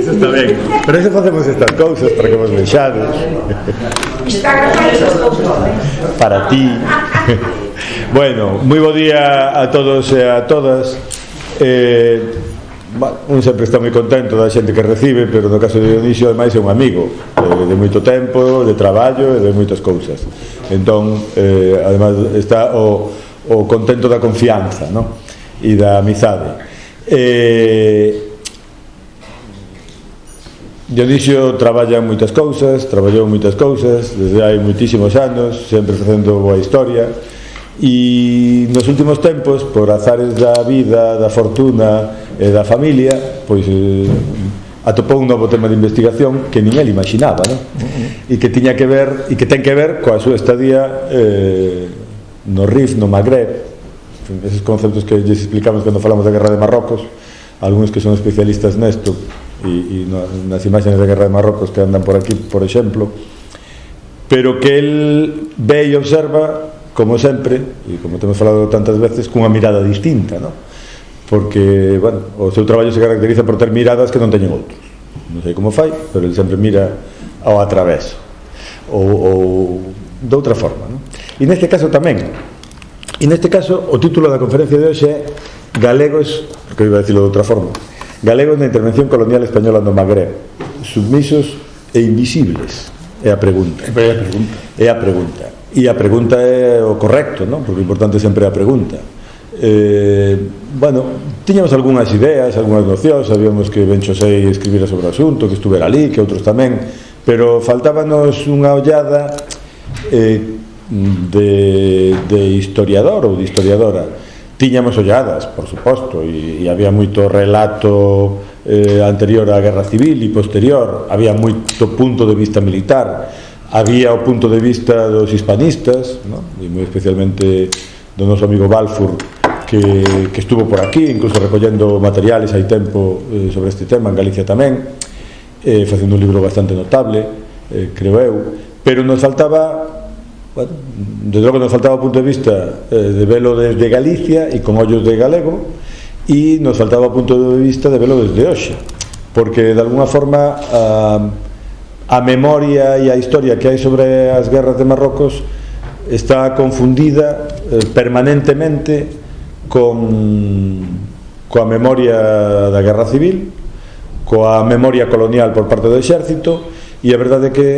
Iso está ben. Pero iso facemos estas cousas para que vos vexades. Para ti. Bueno, moi bo día a todos e a todas. Un sempre está moi contento da xente que recibe, pero no caso de Dionisio ademais é un amigo de moito tempo, de traballo e de moitas cousas. Entón, ademais está o contento da confianza, no? E da amizade. Dionisio traballou moitas cousas desde hai moitísimos anos, sempre facendo boa historia, e nos últimos tempos, por azares da vida, da fortuna e da familia, pois atopou un novo tema de investigación que nin el imaginaba, non? E que tiña que ver, e que ten que ver coa súa estadía no Rif, no Magreb, esos conceptos que lles explicamos cando falamos da Guerra de Marrocos, algúns que son especialistas nesto e nas imaxes da Guerra de Marrocos que andan por aquí, por exemplo, pero que el ve e observa, como sempre, e como temos falado tantas veces, cunha mirada distinta, non? Porque, bueno, o seu traballo se caracteriza por ter miradas que non teñen outros. Non sei como fai, pero ele sempre mira ao atraveso, ou de outra forma, non? E neste caso tamén. E neste caso, o título da conferencia de hoxe é Galegos, que iba a decirlo de outra forma, Galegos na intervención colonial española no Magreb, submisos e invisibles. É a pregunta. É a pregunta. E a pregunta é o correcto, non? Porque o importante sempre é a pregunta. Bueno, tiñamos algunhas ideas, algunhas nocións, sabíamos que Ben Xosei escribira sobre o asunto, que estuvera ali, que outros tamén, pero faltábanos unha ollada de historiador ou de historiadora. Tiñamos olladas, por suposto, e había moito relato anterior á Guerra Civil e posterior, había moito punto de vista militar, había o punto de vista dos hispanistas, ¿no? E moi especialmente do noso amigo Balfour, que estuvo por aquí, incluso recollendo materiales hai tempo sobre este tema, en Galicia tamén, facendo un libro bastante notable, creo eu, pero nos faltaba, bueno, desde logo nos faltaba o punto de vista de velo desde Galicia e con ollos de galego, e nos faltaba o punto de vista de velo desde hoxe, porque de alguna forma a memoria e a historia que hai sobre as guerras de Marrocos está confundida permanentemente coa memoria da Guerra Civil, coa memoria colonial por parte do exército, e a verdade é que,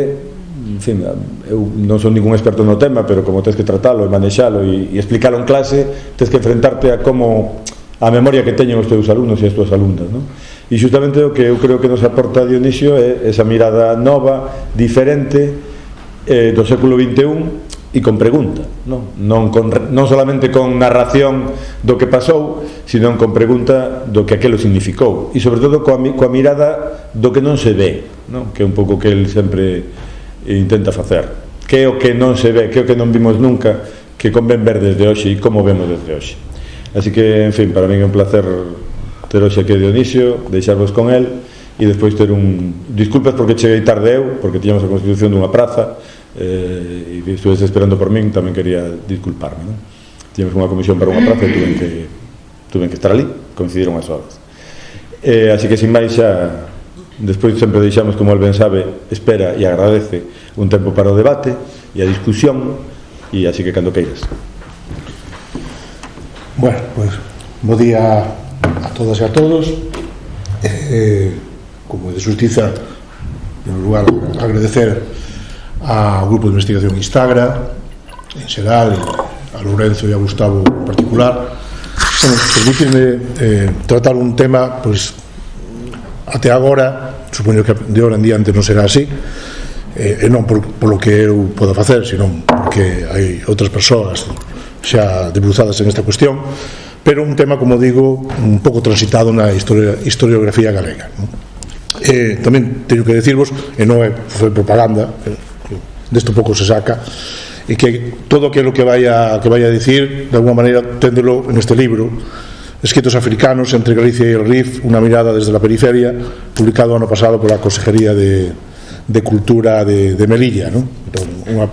en fin, eu non son ningún experto no tema, pero como tens que tratalo e manexalo e explicalo en clase, tens que enfrentarte a como a memoria que teñen os teus alumnos e as túas alumnas, non? E justamente o que eu creo que nos aporta Dionisio é esa mirada nova, diferente, do século XXI, e con pregunta, non solamente con narración do que pasou, sino con pregunta do que aquilo significou, e sobre todo coa mirada do que non se ve, non? Que é un pouco que el sempre intenta facer, que é o que non se ve, que é o que non vimos nunca, que convén ver desde hoxe e como vemos desde hoxe. Así que, en fin, para mí é un placer ter hoxe aquí a Dionisio, deixarvos con el, e despois ter disculpas porque cheguei tarde eu, porque tiñamos a constitución dunha praza, e estuves esperando por min, tamén quería disculparme, non? Tiñamos unha comisión para unha praza e tuven que estar ali, coincidiron as horas, así que sin máis xa despois sempre deixamos, como el ben sabe, espera e agradece un tempo para o debate e a discusión, e así que cando queiras. Bueno, pues bo día a todas e a todos. Como de justiza, en lugar agradecer ao grupo de investigación Instagra en xeral, a Lourenzo e a Gustavo en particular. Bueno, permíteme tratar un tema, pois, até agora, supoño que de hora en diante non será así, e non polo que eu podo facer, sino porque hai outras persoas xa debruzadas en esta cuestión, pero un tema, como digo, un pouco transitado na historiografía galega, non? Tamén teño que decirvos, e non foi propaganda, desto pouco se saca, e que todo aquilo que vai a dicir, de alguma maneira, téndelo en este libro, Escritos africanos entre Galicia e el Rif, unha mirada desde la periferia, publicado ano pasado pola Consejería de Cultura de Melilla, ¿no? Unha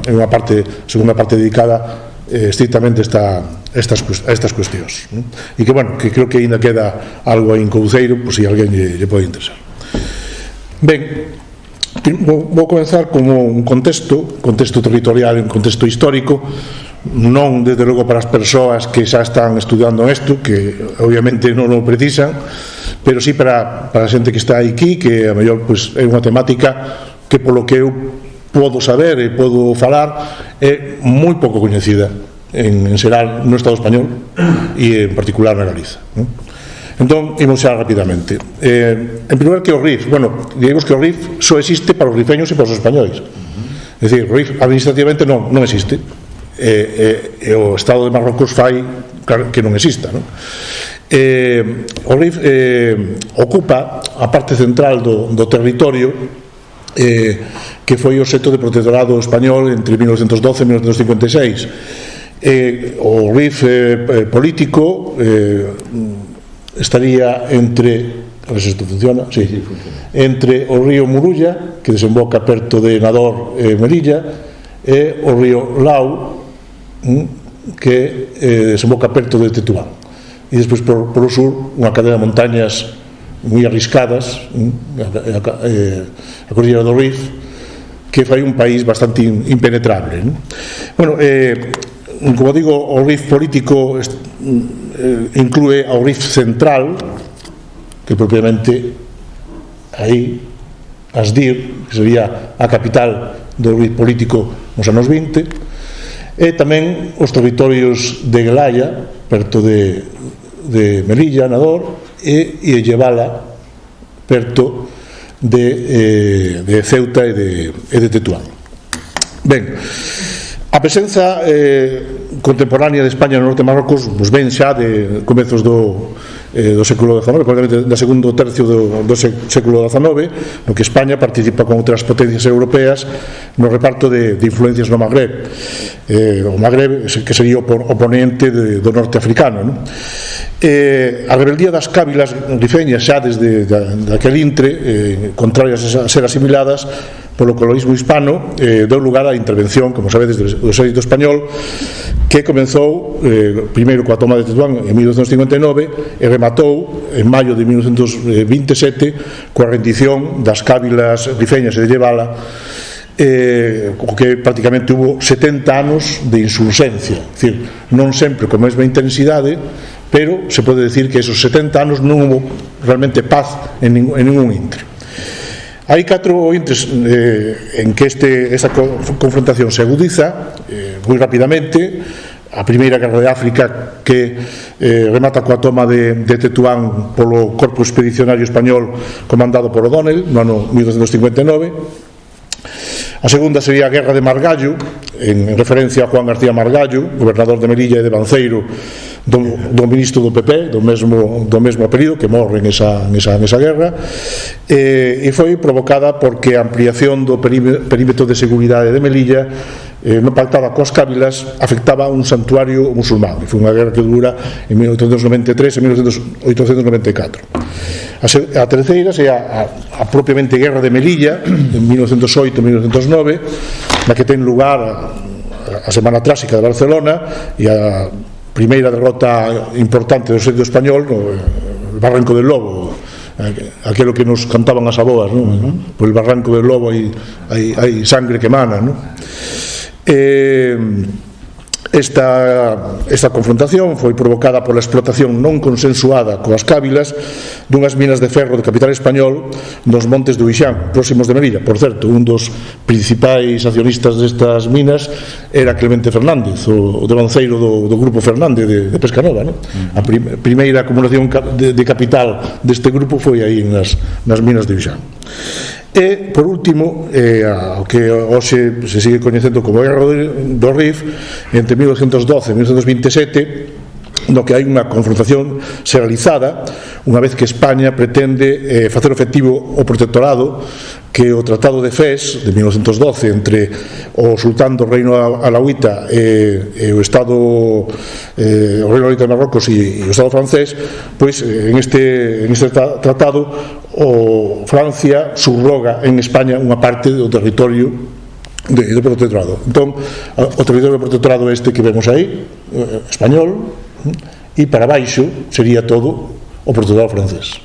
segunda parte dedicada estrictamente a estas cuestións, ¿no? E que, bueno, que creo que ainda queda algo aí en couceiro, por si alguén lle pode interesar. Ben, vou comenzar como un contexto territorial, un contexto histórico, non desde logo para as persoas que xa están estudando isto, que obviamente non o precisan, pero sí para a xente que está aquí, que a mellor pues, é unha temática que polo que eu podo saber e podo falar é moi pouco coñecida en xeral no Estado español e en particular na Galiza, non? Entón, imos xa rapidamente. En primeiro que o RIF, bueno, digamos que o RIF só existe para os rifeños e para os españois. É dicir, o RIF administrativamente non existe. E o Estado de Marrocos fai que non exista, non? O RIF ocupa a parte central do territorio que foi obxecto de protectorado español entre 1912 e 1956. O RIF político estaría entre, a ver se isto funciona, sí, funciona, entre o río Murulla, que desemboca perto de Nador e Melilla, e o río Lau, que desemboca perto de Tetuán. E despois por o sur unha cadena de montañas moi arriscadas, a cordillera do Rif, que fai un país bastante impenetrable, non? Bueno, como digo, o RIF político inclúe ao RIF central, que propiamente aí Asdir, que sería a capital do RIF político nos anos 20, e tamén os territorios de Gelaya, perto de Melilla, Nador, e Llevala, perto de Ceuta e de Tetuán. Ben, a presenza contemporánea de España no norte de Marrocos pues ven xa de comezos do século XIX, concretamente do segundo tercio do século XIX, no que España participa con outras potencias europeas no reparto de influencias no Magreb. O Magreb que sería o oponente do norte africano, non? A rebeldía das cávilas rifeñas xa desde daquel intre, contrarias a ser asimiladas polo colonialismo hispano, deu lugar á intervención, como sabedes, do exército español, que comenzou primeiro coa toma de Tetuán en 1959 e rematou en maio de 1927 coa rendición das cávilas rifeñas e de Llevala, o que prácticamente hubo 70 anos de insurxencia, é dicir, non sempre con a mesma intensidade, pero se pode decir que esos 70 anos non hubo realmente paz en ningún intre. Hai 4 intres en que esta confrontación se agudiza moi rapidamente. A primeira guerra de África, que remata coa toma de Tetuán polo corpo expedicionario español comandado por O'Donnell no ano 1959. A segunda sería a guerra de Margallo, en referencia a Juan García Margallo, gobernador de Melilla e de Banceiro, do ministro do PP, do mesmo apelido, que morre nesa guerra, e foi provocada porque a ampliación do perímetro de seguridade de Melilla non pactada coas cávilas afectaba un santuario musulmán. Foi unha guerra que dura en 1893 e 1894. A terceira sería a propiamente guerra de Melilla en 1908-1909, na que ten lugar a Semana Trágica de Barcelona e a primeira derrota importante do exército español no Barranco del Lobo, aquilo que nos cantaban as aboas, non? Por el Barranco del Lobo hai sangre que emana, non? Esta confrontación foi provocada pola explotación non consensuada coas cávilas dunhas minas de ferro de capital español nos montes do Ixán, próximos de Melilla. Por certo, un dos principais accionistas destas minas era Clemente Fernández, o devanceiro do grupo Fernández de Pescanova, non? A primeira acumulación de capital deste grupo foi aí nas minas do Ixán. E, por último, o que hoxe se sigue coñecendo como Guerra do Rif, entre 1912 e 1927, no que hai unha confrontación serializada, unha vez que España pretende facer efectivo o protectorado que o Tratado de Fez de 1912 entre o sultán do Reino Alauita e o Estado o Reino Alauita de Marrocos e o Estado francés, pois en este tratado Francia subroga en España unha parte do territorio do protectorado. Entón, o territorio do protectorado este que vemos aí, español, e para baixo sería todo o protectorado francés.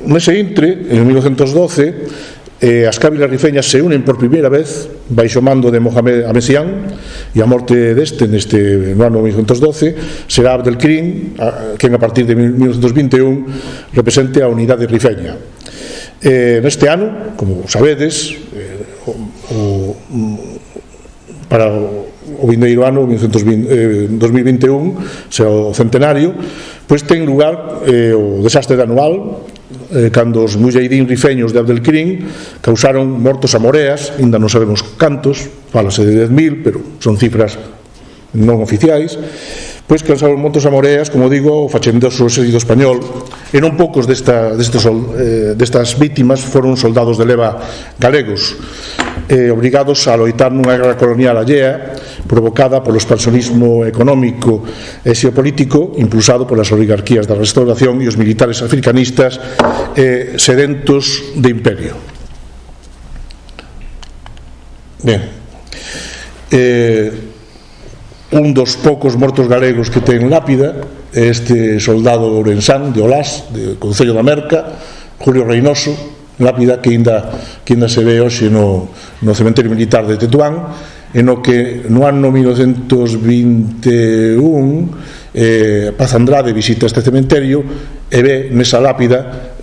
nese intre, en 1912, as cávilas rifeñas se unen por primeira vez baixo mando de Mohamed Amesián, e a morte no ano 1912 será Abdelkrim quen a partir de 1921 represente a unidade rifeña. Neste ano, como sabedes, para o vindeiro ano 2021, será o centenario, pois ten lugar o desastre anual, cando os mujahidín rifeños de Abdelkrim causaron mortos a moreas, ainda non sabemos cantos, falase de 10.000, pero son cifras non oficiais, pois causaron mortos a moreas, como digo, o fachendoso exército español, e non poucos destas vítimas foron soldados de leva galegos, obrigados a loitar nunha guerra colonial allea provocada polo expansionismo económico e xeopolítico impulsado polas oligarquías da Restauración e os militares africanistas sedentos de imperio. Ben, un dos poucos mortos galegos que ten lápida é este soldado ourensán de Olás, de Concello da Merca, Julio Reynoso, lápida que ainda se ve hoxe no cementerio militar de Tetuán, en o que no ano 1921 Paz Andrade visita este cementerio e ve nesa lápida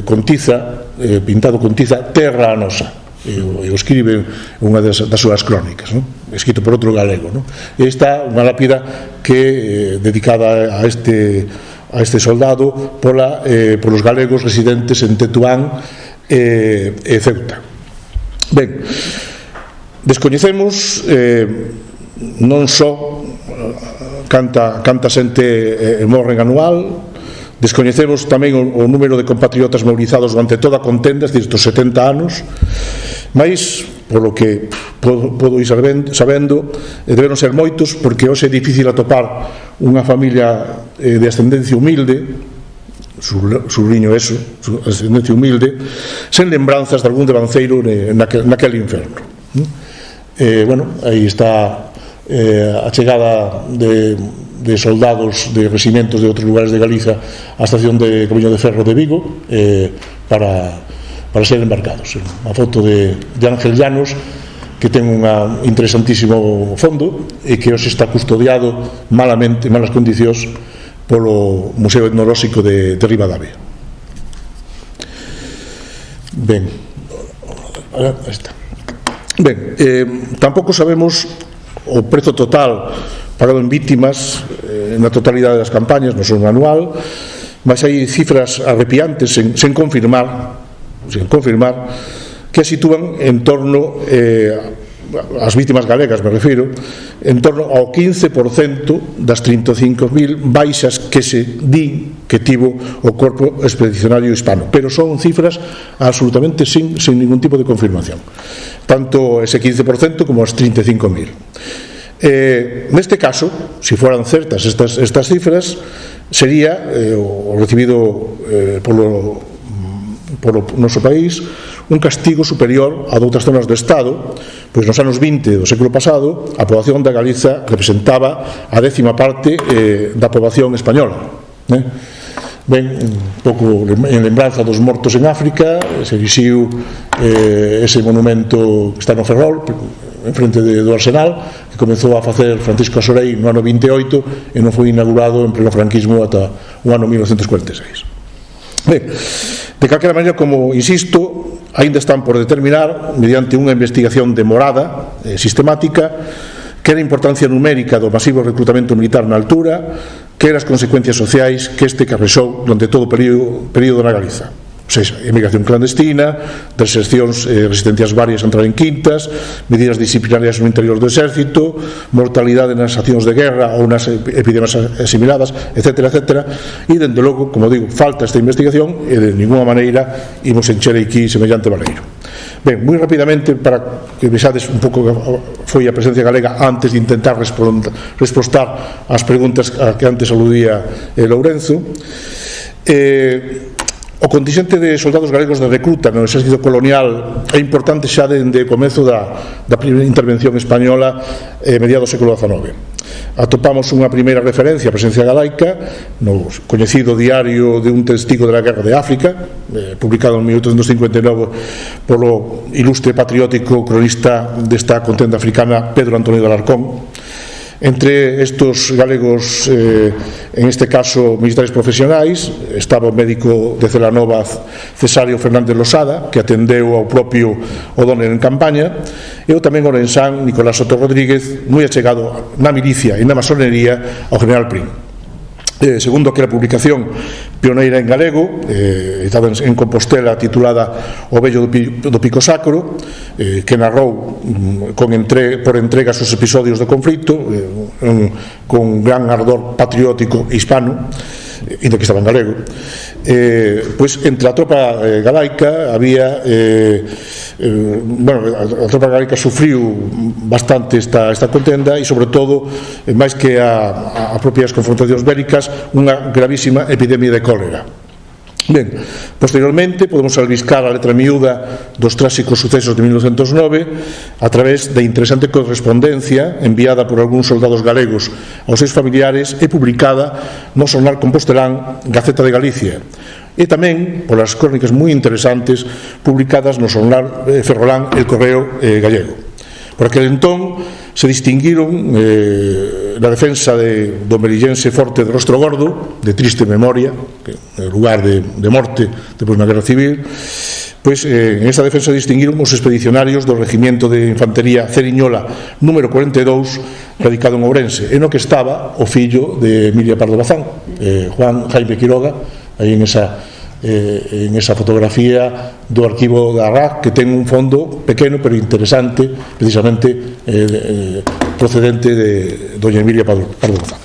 con tiza, pintado con tiza, Terra a Nosa, e o escribe unha das súas crónicas, escrito por outro galego. Esta unha lápida que dedicada a este soldado polos galegos residentes en Tetuán e Ceuta. Ben, descoñecemos non só canta xente morren anual, descoñecemos tamén o número de compatriotas mobilizados durante toda a contenda desde os 70 anos, mas polo que podo ir sabendo deberon ser moitos, porque hoxe é difícil atopar unha familia de ascendencia humilde, subliño eso, ascendencia humilde, sen lembranzas de algún devanceiro naquele inferno. Bueno, aí está a chegada de soldados de reximientos de outros lugares de Galiza á estación de Camiño de Ferro de Vigo para ser embarcados. Unha foto de Ángel Llanos, que ten un interesantísimo fondo e que hoxe está custodiado malamente, en malas condicións, polo Museo Etnolóxico de Ribadavia. Ben, está. Ben, tampouco sabemos o prezo total pagado en vítimas na totalidade das campañas, non son anual, mas hai cifras arrepiantes sen confirmar, que sitúan en torno as vítimas galegas, me refiro, en torno ao 15% das 35.000 baixas que se din que tivo o corpo expedicionario hispano, pero son cifras absolutamente sin ningún tipo de confirmación, tanto ese 15% como as 35.000. Neste caso, se foran certas estas cifras, sería o recibido polo noso país un castigo superior a doutras zonas do Estado, pois nos anos 20 do século pasado a poboación da Galiza representaba a 10ª parte da poboación española. Ben, un pouco en lembranza dos mortos en África, se vixiu ese monumento que está no Ferrol, en frente do Arsenal, que comezou a facer Francisco Asorei no ano 28 e non foi inaugurado en pleno franquismo ata o ano 1946. Ben, de calquera maneira, como insisto, aínda están por determinar, mediante unha investigación demorada, sistemática, que era a importancia numérica do masivo reclutamento militar na altura, que eran as consecuencias sociais que este carrexou durante todo o período na Galiza. O sea, emigración clandestina, desercións resistencias varias a entrar en quintas, medidas disciplinarias no interior do exército, mortalidade nas accións de guerra ou nas epidemias asimiladas, etc. E, dende logo, como digo, falta esta investigación e de ninguna maneira imos encher aquí semellante baleiro. Ben, moi rapidamente, para que vexades un pouco que foi a presencia galega antes de intentar respostar ás preguntas a que antes aludía Lourenzo, o contingente de soldados galegos de recruta no exército colonial é importante xa dende o comezo da primeira intervención española mediados do século XIX. atopamos unha primeira referencia á presencia galaica no coñecido diario de un testigo de la guerra de África, publicado en 1859 polo ilustre patriótico cronista desta contenda africana Pedro Antonio de Alarcón. Entre estos galegos, en este caso militares profesionais, estaba o médico de Celanova Cesario Fernández Losada, que atendeu ao propio O'Donnell en campaña, e o tamén orensán Nicolás Soto Rodríguez, moi achegado na milicia e na masonería ao general Prim. Segundo aquela publicación pioneira en galego, estaba en Compostela, titulada O vello do Pico Sacro, que narrou por entregas os episodios do conflito, con gran ardor patriótico hispano, ainda que estaba en galego. Pois entre a tropa galaica había a tropa galaica sufriu bastante esta contenda e sobre todo, máis que a propias confrontacións bélicas, unha gravísima epidemia de cólera. Ben, posteriormente podemos albiscar a letra miúda dos tráxicos sucesos de 1909 a través da interesante correspondencia enviada por algúns soldados galegos aos seus familiares e publicada no xornal compostelán Gaceta de Galicia, e tamén polas crónicas moi interesantes publicadas no xornal ferrolán El Correo Gallego. Por aquel entón se distinguiron na defensa do melillense forte de Rostro Gordo, de triste memoria, que é o lugar de morte depois na Guerra Civil. Pois en esta defensa distinguiron os expedicionarios do Regimiento de Infantería Ceriñola número 42, radicado en Ourense, e no que estaba o fillo de Emilia Pardo Bazán, Juan Jaime Quiroga, aí en esa fotografía do arquivo da RAC, que ten un fondo pequeno pero interesante, precisamente procedente de doña Emilia Pardo Bazán.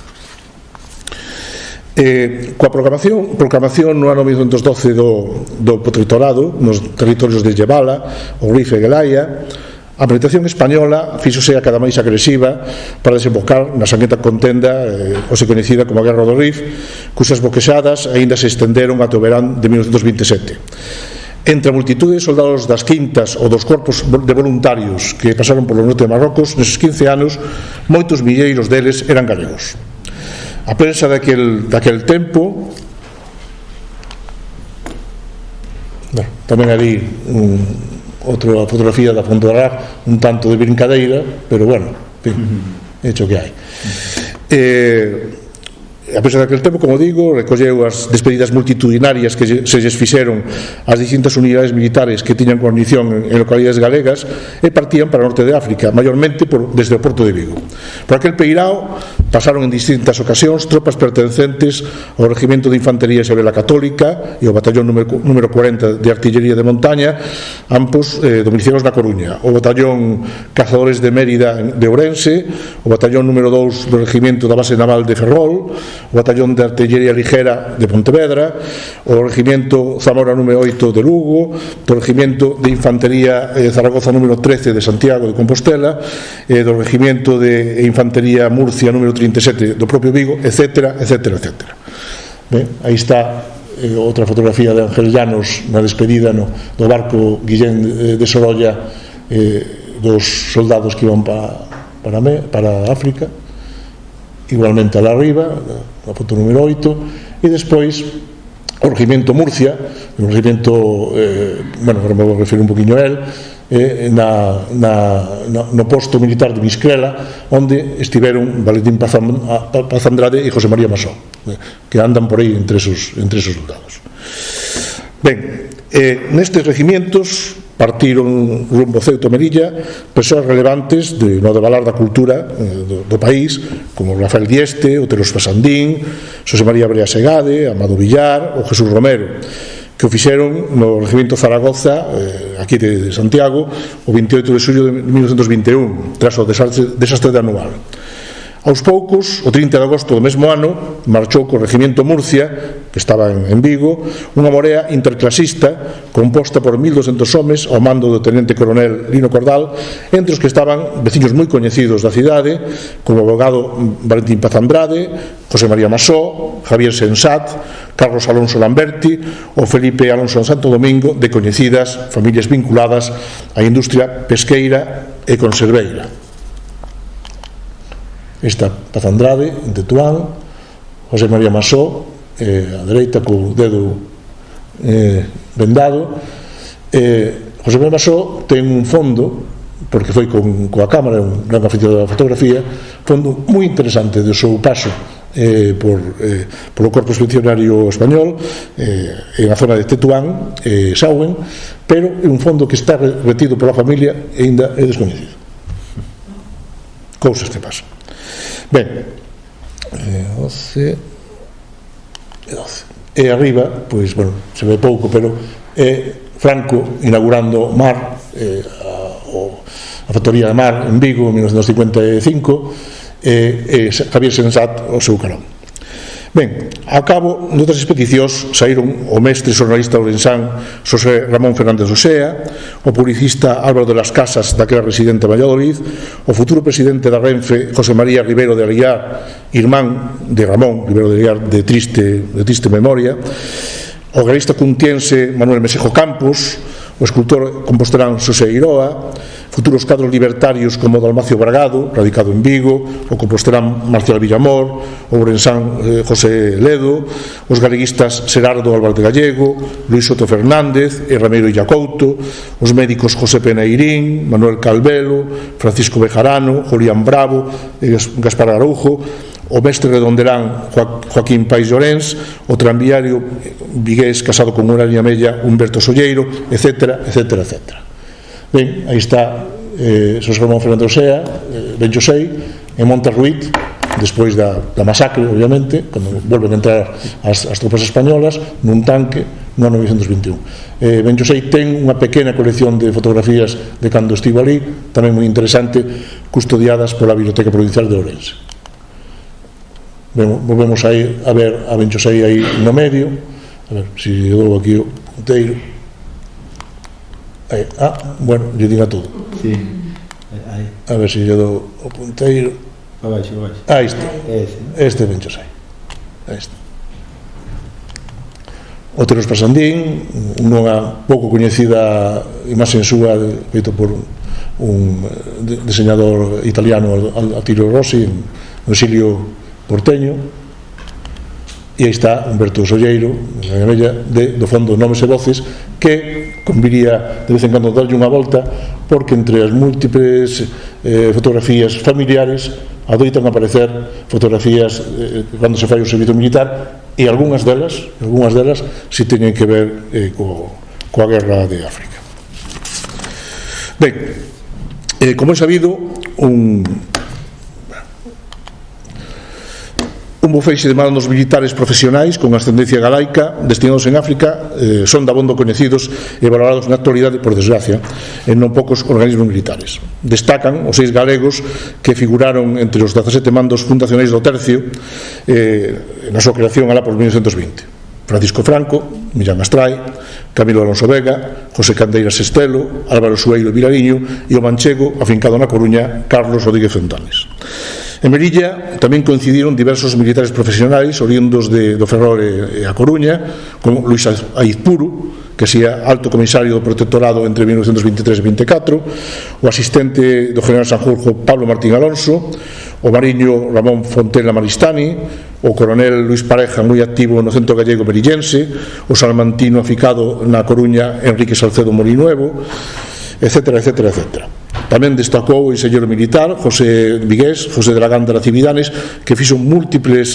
Coa proclamación no ano 1912 do protectorado nos territorios de Llevala, Ourife e Guelaia, a militación española fíxose a cada máis agresiva para desembocar na sanguenta contenda hoxe coñecida como a Guerra do Rif, cusas boquexadas aínda se estenderon ata o verán de 1927. Entre a multitude de soldados das quintas ou dos corpos de voluntarios que pasaron polo norte de Marrocos, neses 15 anos, moitos milleiros deles eran galegos. A prensa daquel tempo, tamén ali outra fotografía da Fonte da RAC, un tanto de brincadeira, pero bueno, hecho que hai. A pesar daquele tempo, como digo, recolleu as despedidas multitudinarias que se lles fixeron ás distintas unidades militares que tiñan guarnición en localidades galegas e partían para o norte de África, maiormente desde o porto de Vigo. Por aquel peirao pasaron en distintas ocasións tropas pertencentes ao Regimento de Infantería Isabela Católica e ao Batallón número 40 de Artillería de Montaña, ambos domiciliados na Coruña, o Batallón Cazadores de Mérida de Ourense, o Batallón número 2 do Regimento da Base Naval de Ferrol, o Batallón de Artillería Ligera de Pontevedra, o Regimento Zamora número 8 de Lugo, o Regimento de Infantería Zaragoza número 13 de Santiago de Compostela, do Regimento de Infantería Murcia número 37 do propio Vigo, etcétera, etcétera, etcétera. Ben, aí está outra fotografía de Ángel Llanos na despedida do barco Guillén de Sorolla, dos soldados que iban para África, igualmente a la arriba, a foto número 8, e despois o Regimento Murcia, o Regimento, agora me vou referir un poquinho a él, no posto militar de Miscrela, onde estiveron Valentín Paz Andrade e José María Masó, que andan por aí entre esos soldados. Ben, nestes regimientos partiron rumbo Ceuta e Melilla persoas relevantes no devalar da cultura do país, como Rafael Dieste, Otero Spasandín, José María Brea Segade, Amado Villar ou Jesús Romero, que o fixeron no Regimento Zaragoza, aquí de Santiago, o 28 de xullo de 1921, tras o desastre de Anual. Aos poucos, o 30 de agosto do mesmo ano, marchou co Regimento Murcia, que estaba en Vigo, unha morea interclasista composta por 1.200 homes ao mando do tenente coronel Lino Cordal, entre os que estaban veciños moi coñecidos da cidade, como o abogado Valentín Paz Andrade, José María Masó, Javier Sensat, Carlos Alonso Lamberti ou Felipe Alonso Santo Domingo, de coñecidas familias vinculadas á industria pesqueira e conserveira. Está Paz Andrade, en Tetuán, José María Masó, a dereita co dedo vendado. José María Masó ten un fondo, porque foi coa cámara, un gran aficionado da fotografía, fondo moi interesante do seu paso polo Corpo Expedicionario Español en a zona de Tetuán, Sauen, pero é un fondo que está retido pola familia e ainda é descoñecido. Cousas que pasan. Ben, 12 e arriba, pois, bueno, se ve pouco, pero é Franco inaugurando Mar, a factoría de Mar en Vigo en 1955, e Javier Sensat ao seu carón. Ben, a cabo noutras expedicións saíron o mestre xornalista ourensán Xosé Ramón Fernández Osea, o publicista Álvaro de las Casas, daquela residente de Valladolid, o futuro presidente da Renfe José María Ribero de Aguiar, irmán de Ramón Ribero de Aguiar, de triste memoria, o galista cuntiense Manuel Mesejo Campos, o escultor compostelán Xosé Iroa, futuros cadros libertarios como Dalmacio Bragado, radicado en Vigo, o compostelán Marcial Villamor, o ourensán José Ledo, os galeguistas Xerardo Álvarez de Gallego, Luis Soto Fernández e Ramiro Illacouto, os médicos José Penairín, Manuel Calvelo, Francisco Bejarano, Julián Bravo e Gaspar Araujo, o mestre redonderán Joaquín Pais Llorens, o tranviario vigués casado con Eulalia Mella, Humberto Solleiro, etc. Ben, aí está Xosé Ramón Fernández Osea, ben Xosei, en Monterruit, despois da masacre, obviamente, cando volven a entrar as tropas españolas nun tanque no ano 1921. Ben Xosei ten unha pequena colección de fotografías de cando estivo ali, tamén moi interesante, custodiadas pola Biblioteca Provincial de Ourense. Volvemos aí a ver a Ben Xosei aí no medio, a ver se eu dou aquí o punteiro. Bueno, lle diga todo. Sí, aí. A ver se lle dou o punteiro. Abaixo. Aí está. Este Ben Xosei. Aí está. O Teros Pasandín, unha pouco coñecida imaxe súa feito por un diseñador italiano, Attilio Rossi, no exilio porteño, e aí está Humberto Solleiro, do fondo Nomes e Voces, que conviría de vez en cando darlle unha volta, porque entre as múltiples fotografías familiares adoitan aparecer fotografías cando se fai o servizo militar, e algunhas delas si teñen que ver coa guerra de África. Ben, como é sabido, un bufeixe de mandos militares profesionais con ascendencia galaica destinados en África son dabondo coñecidos e valorados na actualidade, por desgracia, en non poucos organismos militares. Destacan os 6 galegos que figuraron entre os 17 mandos fundacionais do Tercio na súa creación alá por 1920. Francisco Franco, Millán Astrai, Camilo Alonso Vega, José Candeiras Estelo, Álvaro Sueiro Vilariño e o manchego afincado na Coruña, Carlos Rodríguez Fontanes. En Melilla tamén coincidiron diversos militares profesionais oriundos do Ferrol e a Coruña, como Luis Aizpuru, que sea alto comisario do protectorado entre 1923 e 24, o asistente do general Sanjurjo Pablo Martín Alonso, o mariño Ramón Fontela Maristani, o coronel Luis Pareja, moi activo no centro gallego merillense, o salmantino aficado na Coruña Enrique Salcedo Morinuevo, etc. Tamén destacou o enxeñeiro militar José Vigués, José de la Gándara Cividanes, que fixo múltiples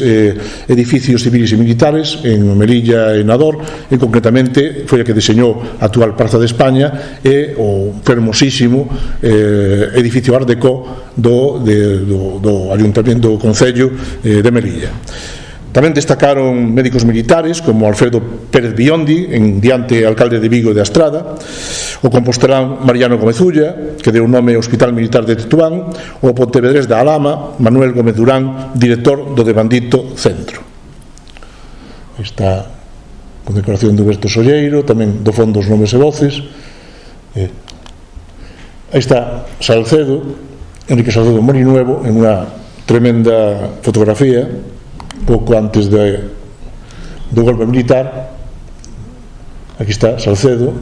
edificios civiles e militares en Melilla e Nador, e concretamente foi a que deseñou a actual Praza de España e o fermosísimo edificio Art Deco do Ayuntamiento do Concello de Melilla. Tamén destacaron médicos militares como Alfredo Pérez Biondi, en diante alcalde de Vigo e de Astrada, o compostelán Mariano Gómez Ulla, que deu nome ao Hospital Militar de Tetuán, o pontevedrés da Alhama, Manuel Gómez Durán, director do Devandito Centro. Está con decoración de Humberto Solleiro, tamén do fondo Os Nomes e Voces. Aí está Salcedo, Enrique Salcedo Morinuevo, en unha tremenda fotografía, pouco antes do golpe militar. Aquí está Salcedo,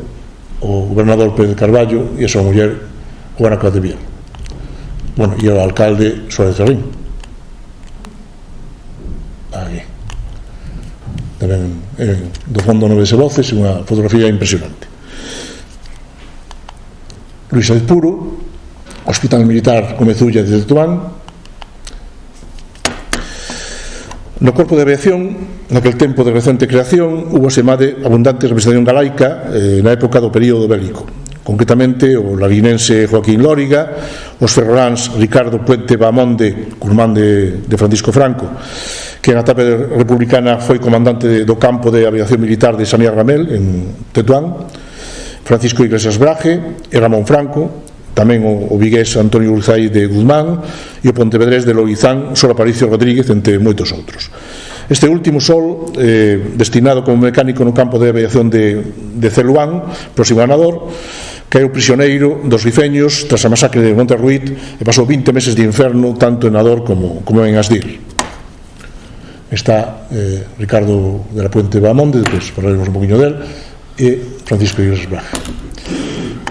o gobernador Pérez Carballo e a súa muller Juana Capdevila, bueno, e o alcalde Suárez Ferrín. tamén do fondo Noves e Voces, unha fotografía impresionante. Luis Saez Puro, Hospital Militar Comezulla de Tetuán. No Corpo de Aviación, naquel tempo de recente creación, hubo asemade abundante representación galaica na época do período bélico, concretamente o laguinense Joaquín Lóriga, os ferroláns Ricardo Puente Bahamonde, curmán de Francisco Franco, que na etapa republicana foi comandante do campo de aviación militar de Saniar Ramel en Tetuán, Francisco Iglesias Braje e Ramón Franco, tamén o vigués Antonio Urzai de Guzmán e o pontevedrés de Loizán Sol Aparicio Rodríguez, entre moitos outros. Este último Sol, destinado como mecánico no campo de aviación de Celuán, próximo a Nador, caeu prisioneiro dos rifeños tras a masacre de Monterruit e pasou 20 meses de inferno tanto en Nador como en Asdir. Está Ricardo de la Puente Bahamonde, depois falaremos un poquinho del, e Francisco Iglesias Braje.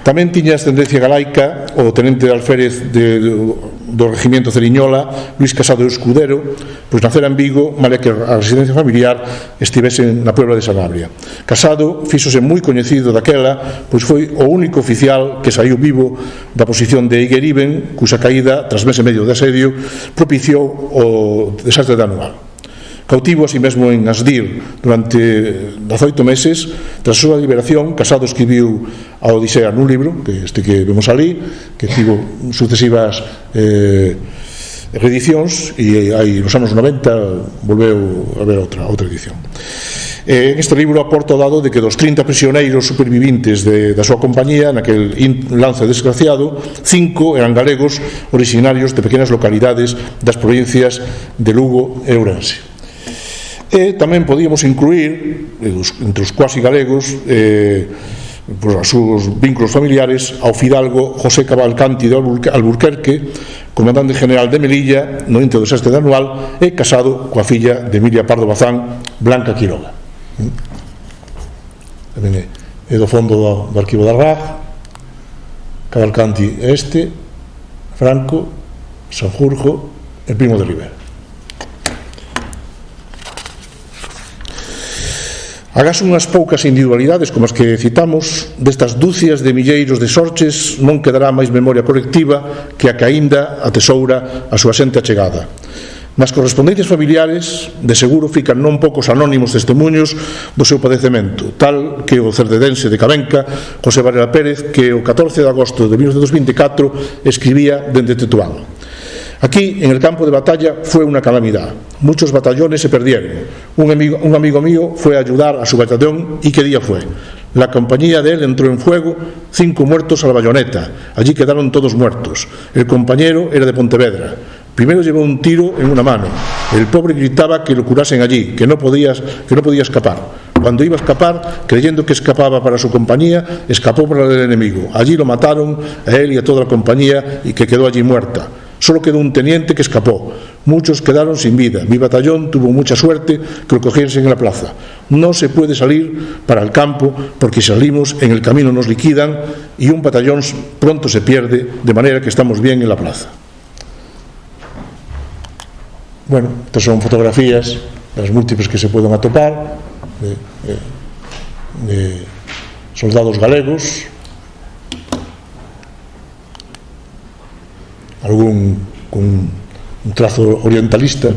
Tamén tiña ascendencia galaica o tenente de alférez do regimiento Ceriñola, Luis Casado Escudero, pois nacera en Vigo, malia que a residencia familiar estivese na Puebla de Sanabria. Casado fíxose moi coñecido daquela, pois foi o único oficial que saiu vivo da posición de Igueriben, cuxa caída, tras mes e medio de asedio, propiciou o desastre de Anual. Cautivo así mesmo en Asdir durante 18 meses. Tras a súa liberación, Casado escribiu a Odisea nun libro, que vemos ali, que tivo sucesivas reedicións, e aí nos anos 90 volveu a haber outra edición. En este libro aporta o dado de que dos 30 prisioneiros supervivintes da súa compañía naquel lance desgraciado, 5 eran galegos originarios de pequenas localidades das provincias de Lugo e Ourense. E tamén podíamos incluir entre os cuasi galegos os seus vínculos familiares ao fidalgo José Cavalcanti de Alburquerque, comandante general de Melilla no ente do desastre de Anual, e casado coa filla de Emilia Pardo Bazán, Blanca Quiroga. Tamén é do fondo do arquivo da RAG. Cavalcanti Franco, Sanjurjo e Primo de Rivera. Agás unhas poucas individualidades como as que citamos, destas dúcias de milleiros de sorches non quedará máis memoria colectiva que a que aínda atesoura a súa xente achegada. Nas correspondencias familiares, de seguro fican non poucos anónimos testemunhos do seu padecemento, tal que o cerdedense de Cabenca, José Varela Pérez, que o 14 de agosto de 1924 escribía dende Tetuán: aquí, en el campo de batalla, fue una calamidad. Muchos batallones se perdieron. Un amigo mío fue a ayudar a su batallón. ¿Y qué día fue? La compañía de él entró en fuego, 5 muertos a la bayoneta. Allí quedaron todos muertos. El compañero era de Pontevedra. Primero llevó un tiro en una mano. El pobre gritaba que lo curasen allí, que no podía escapar. Cuando iba a escapar, creyendo que escapaba para su compañía, escapó para el enemigo. Allí lo mataron a él y a toda la compañía, y que quedó allí muerta. Solo quedó un teniente que escapó. Muchos quedaron sin vida. Mi batallón tuvo mucha suerte que lo cogiesen en la plaza. No se puede salir para el campo porque si salimos en el camino nos liquidan y un batallón pronto se pierde, de manera que estamos bien en la plaza. Bueno, estas son fotografías, las múltiples que se pueden atopar, de soldados galegos, algún con un trazo orientalista,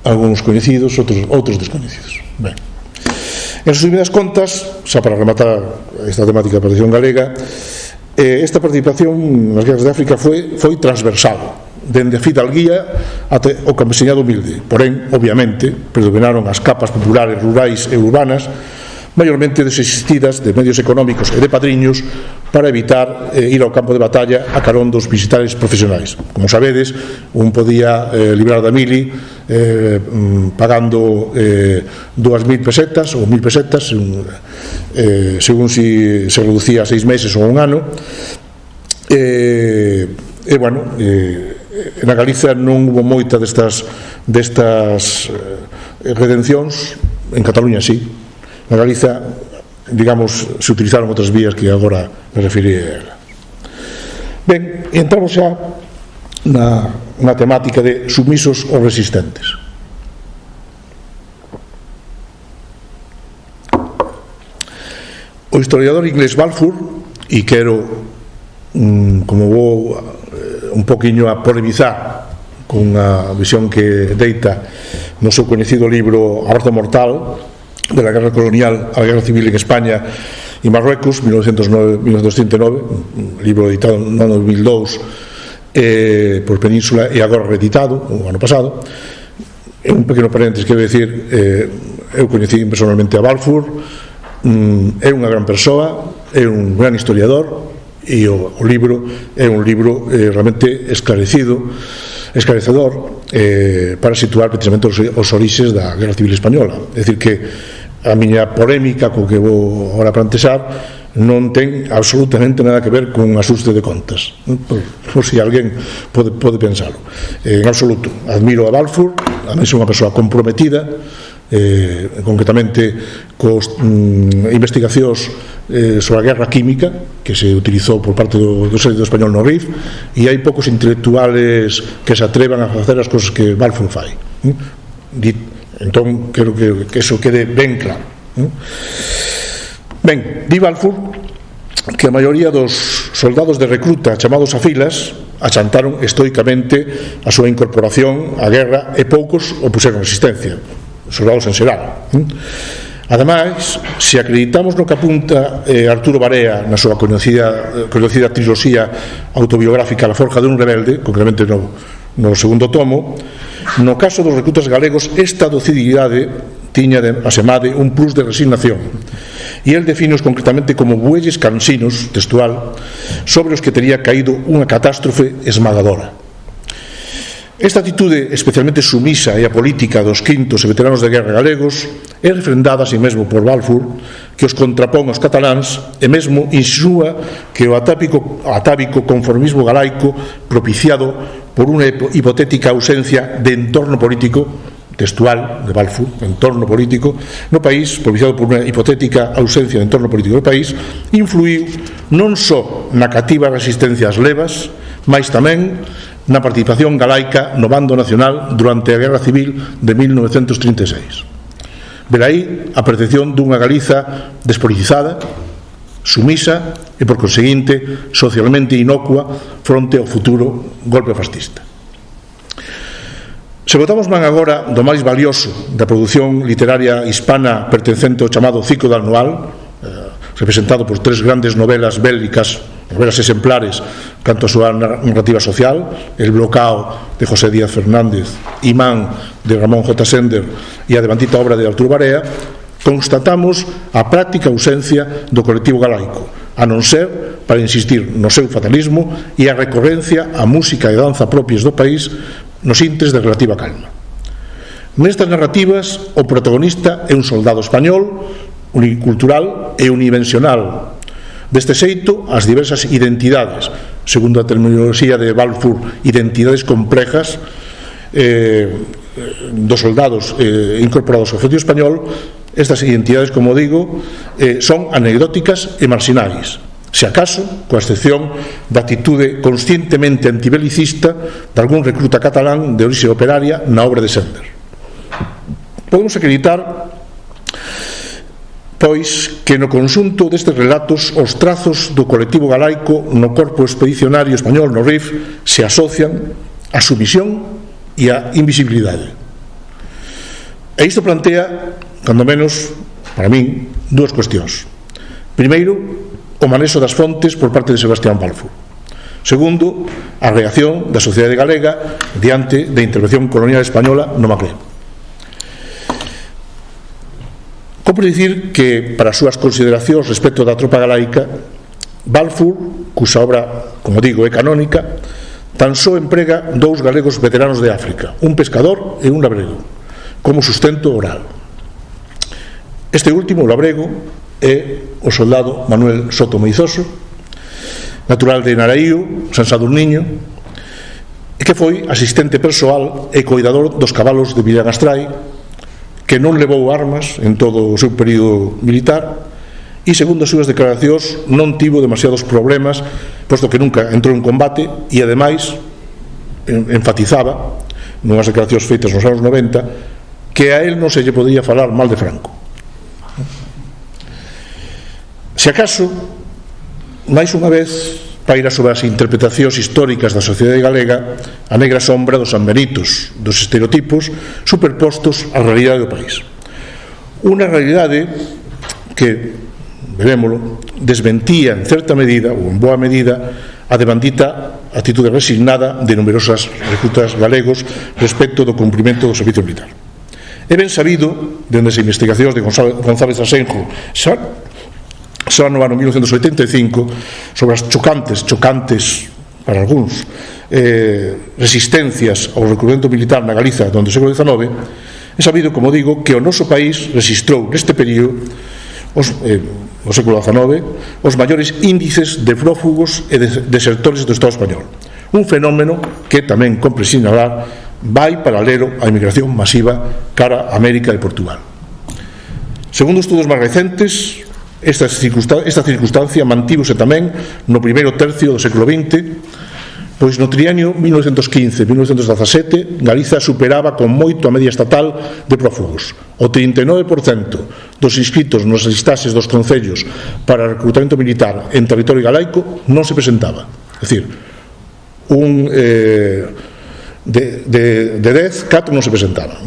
algunos coñecidos, outros descoñecidos. Ben, en resumidas contas, xa para rematar esta temática da participación galega, esta participación nas guerras de África foi transversal, dende a fidalguía até o campesinado humilde. Porén, obviamente, predominaron as capas populares, rurais e urbanas, maiormente desistidas de medios económicos e de padriños para evitar ir ao campo de batalla a carón dos visitares profesionais. Como sabedes, un podía librar da mili pagando 2.000 pesetas ou 1.000 pesetas según si se reducía a 6 meses ou un ano. E bueno, na Galicia non hubo moita destas redencións. En Cataluña sí. Na Galiza, digamos, se utilizaron outras vías que agora me referiré a ela. Ben, entramos xa na temática de submisos ou resistentes. historiador inglés Balfour, e quero como vou un poquinho a polemizar con a visión que deita no seu coñecido libro A Arte Mortal, de la guerra colonial a la guerra civil en España e Marruecos, 1909, un libro editado no ano 2002 por Península e agora reeditado o ano pasado. É un pequeno paréntesis, quero dicir, eu coñecí personalmente a Balfour, é unha gran persoa, é un gran historiador, e o libro é un libro realmente esclarecedor para situar precisamente os orixes da Guerra Civil Española. É dicir, que a miña polémica co que vou agora plantexar non ten absolutamente nada que ver con ajuste de contas, por si alguén pode pensalo. En absoluto. Admiro a Balfour, a mí é unha persoa comprometida, concretamente cos investigacións sobre a guerra química que se utilizou por parte do exército español no RIF, e hai poucos intelectuales que se atrevan a facer as cousas que Balfour fai. Entón, quero que eso quede ben claro. Ben, di Balfour que a maioría dos soldados de recruta chamados a filas achantaron estoicamente a súa incorporación á guerra e poucos opuseron resistencia, soldados en xeral. Ademais, se acreditamos no que apunta Arturo Barea na súa coñecida triloxía autobiográfica La forja de un rebelde, concretamente no segundo tomo, no caso dos recrutas galegos esta docilidade tiña asemade un plus de resignación, e el define-os concretamente como bueyes cansinos, textual, sobre os que tería caído unha catástrofe esmagadora. Esta actitude especialmente sumisa e apolítica dos quintos e veteranos de guerra galegos é refrendada así mesmo por Balfour, que os contrapón aos cataláns e mesmo insúa que o atávico conformismo galaico propiciado por unha hipotética ausencia de entorno político, textual de Balfour, entorno político no país, propiciado por unha hipotética ausencia de entorno político no país, influiu non só na cativa resistencia ás levas, mais tamén na participación galaica no bando nacional durante a Guerra Civil de 1936. Velaí a percepción dunha Galiza despolitizada, sumisa e, por conseguinte, socialmente inocua fronte ao futuro golpe fascista. Se botamos man agora do máis valioso da produción literaria hispana pertencente ao chamado ciclo de anual, representado por tres grandes novelas bélicas, novelas exemplares canto a súa narrativa social, El Blocao de José Díaz Fernández, Imán de Ramón J. Sender e a devantita obra de Arturo Barea, constatamos a práctica ausencia do colectivo galaico, a non ser para insistir no seu fatalismo e a recorrencia á música e danza propias do país nos intres de relativa calma. Nestas narrativas, o protagonista é un soldado español, unicultural e unidimensional. Deste xeito, as diversas identidades, segundo a terminoloxía de Balfour, identidades complejas dos soldados incorporados ao ejército español, estas identidades, como digo, son anecdóticas e marxinais, se acaso, coa excepción da actitude conscientemente antibelicista de algún recruta catalán de orixe operaria na obra de Sender. Podemos acreditar, pois, que no conxunto destes relatos os trazos do colectivo galaico no corpo expedicionario español no RIF se asocian a sumisión e a invisibilidade. E isto plantea, cando menos, para min, dúas cuestións. Primeiro, o manexo das fontes por parte de Sebastián Balfour. Segundo, a reacción da sociedade galega diante da intervención colonial española no Magreb. Compre dicir que, para as súas consideracións respecto da tropa galaica, Balfour, cuxa obra, como digo, é canónica, tan só emprega dous galegos veteranos de África, un pescador e un labrego, como sustento oral. Este último, o labrego, é o soldado Manuel Soto Meizoso, natural de Naraío, San Sadurniño, e que foi asistente persoal e coidador dos cabalos de Villagastrai, que non levou armas en todo o seu período militar e, segundo as súas declaracións, non tivo demasiados problemas, posto que nunca entrou en combate e, ademais, enfatizaba, nunhas declaracións feitas nos anos 90, que a él non se lle podía falar mal de Franco. Se acaso, máis unha vez paira sobre as interpretacións históricas da sociedade galega a negra sombra dos sanbenitos, dos estereotipos superpostos á realidade do país. Unha realidade que, verémolo, desmentía en certa medida, ou en boa medida, a devandita actitude resignada de numerosas recrutas galegos respecto do cumprimento do servicio militar. É ben sabido, dende as investigacións de González Asenjo xa no ano 1985, sobre as chocantes para algúns resistencias ao recrutamento militar na Galiza do século XIX, é sabido, como digo, que o noso país rexistrou neste período, no século XIX, os maiores índices de prófugos e de desertores do Estado español, un fenómeno que tamén compre sinalar vai paralelo á emigración masiva cara a América e Portugal. Segundo estudos máis recentes, esta circunstancia mantívose tamén no primeiro tercio do século XX, pois no trienio 1915-1917 Galiza superaba con moito a media estatal de prófugos. O 39% dos inscritos nos listaxes dos concellos para recrutamento militar en territorio galaico non se presentaba. É dicir, de 10, 4 non se presentaban,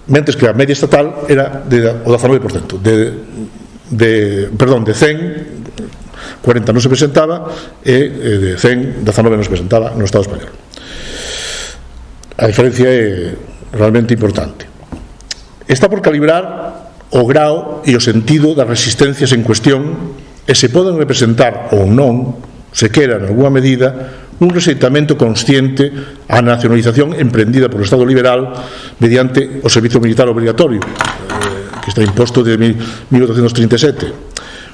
mentres que a media estatal era o 19%. De 100, 40 non se presentaba e de 100, 19 non se presentaba no Estado español. A diferencia é realmente importante. Está por calibrar o grao e o sentido das resistencias en cuestión e se poden representar ou non, se quera en alguma medida, un rexeitamento consciente á nacionalización emprendida polo Estado liberal mediante o servicio militar obrigatorio, que está imposto de 1837.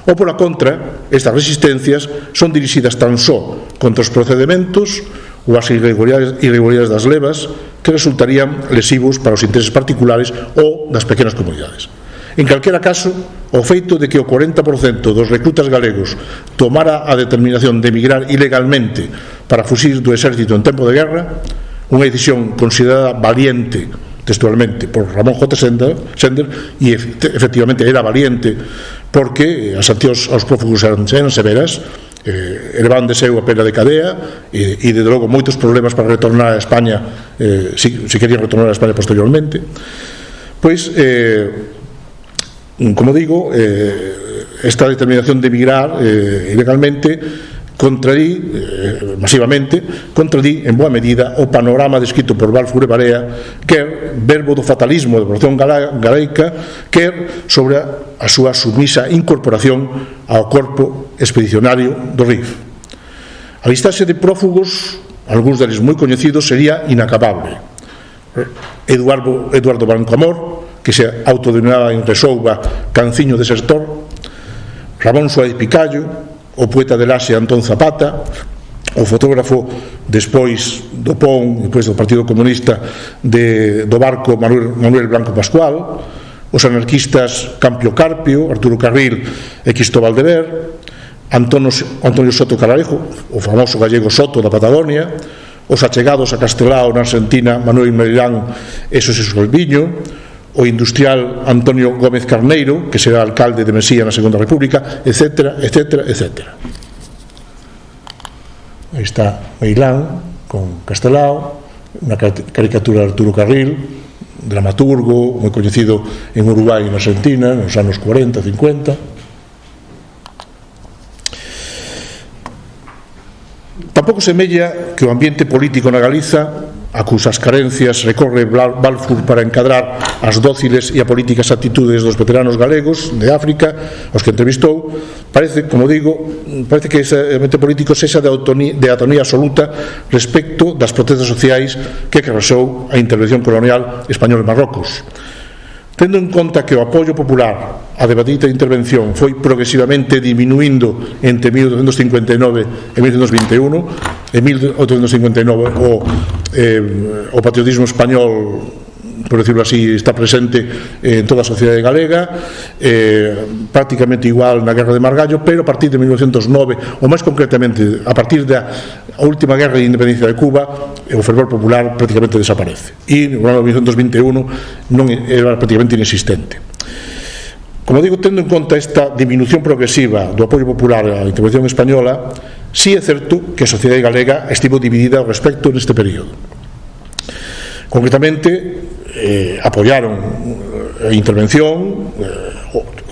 Ou pola contra, estas resistencias son dirixidas tan só contra os procedementos ou as irregularidades das levas que resultarían lesivos para os intereses particulares ou das pequenas comunidades. En calquera caso, o feito de que o 40% dos recrutas galegos tomara a determinación de emigrar ilegalmente para fuxir do exército en tempo de guerra, unha decisión considerada valiente textualmente por Ramón J. Sender, e efectivamente era valiente porque as sancións aos prófugos eran severas, elevaban de seu a pena de cadea e desde logo moitos problemas para retornar a España, se querían retornar a España posteriormente. Pois, como digo, esta determinación de emigrar ilegalmente masivamente contradí en boa medida o panorama descrito por Balfour e Barea, quer verbo do fatalismo da población galaica, quer sobre a súa sumisa incorporación ao corpo expedicionario do RIF. A listaxe de prófugos, algúns deles moi coñecidos, sería inacabable. Eduardo Branco Amor, que se autodenominaba en Resouba Canciño desertor; Ramón Suárez Picallo; o poeta de Laxe Antón Zapata; o fotógrafo despois do PON, despois do Partido Comunista do Barco, Manuel Blanco Pascual; os anarquistas Campio Carpio, Arturo Carril e Cristóbal de Ver; Antonio Soto Cararejo, o famoso gallego Soto da Patagonia; os achegados a Castelao na Argentina, Manuel Meirán e Xosé Solviño; o industrial Antonio Gómez Carneiro, que será alcalde de Mesía na Segunda República, etcétera, etcétera, etcétera. Aí está Meilán con Castelao, unha caricatura de Arturo Carril, dramaturgo moi coñecido en Uruguai e na Argentina nos anos 40, 50. Tampouco semella que o ambiente político na Galiza, a cusas carencias recorre Balfour para encadrar as dóciles e apolíticas actitudes dos veteranos galegos de África, aos que entrevistou, parece, como digo, parece que ese ambiente político sexa de atonía absoluta respecto das protestas sociais que causou a intervención colonial española en Marrocos. Tendo en conta que o apoio popular á debatida intervención foi progresivamente diminuindo entre 1859 e 1921, en 1859 o patriotismo español, por decirlo así, está presente en toda a sociedade galega, prácticamente igual na Guerra de Margallo, pero a partir de 1909, ou máis concretamente a partir da última guerra de independencia de Cuba, o fervor popular prácticamente desaparece e no ano 1921 non era prácticamente inexistente. Como digo, tendo en conta esta diminución progresiva do apoio popular á intervención española, si é certo que a sociedade galega estivo dividida ao respecto neste período. Concretamente, apoiaron a intervención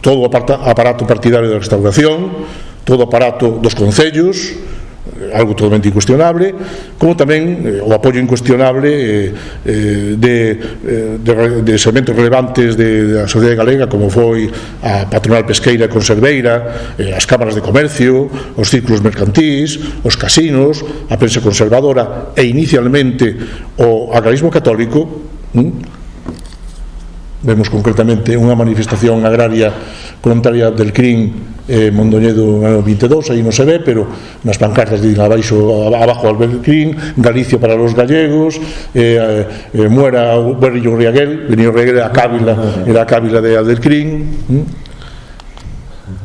todo o aparato partidario da Restauración, todo o aparato dos concellos, algo totalmente incuestionable, como tamén o apoio incuestionable de segmentos relevantes da sociedade galega, como foi a patronal pesqueira e conserveira, as cámaras de comercio, os círculos mercantís, os casinos, a prensa conservadora e inicialmente o agrarismo católico. Vemos concretamente unha manifestación agraria voluntaria del CRIN Mondoñedo no 22, aí non se ve, pero nas pancartas din abaixo, abajo del CRIN, Galicia para los gallegos, muera Benio Riaguel era a cábila del CRIN,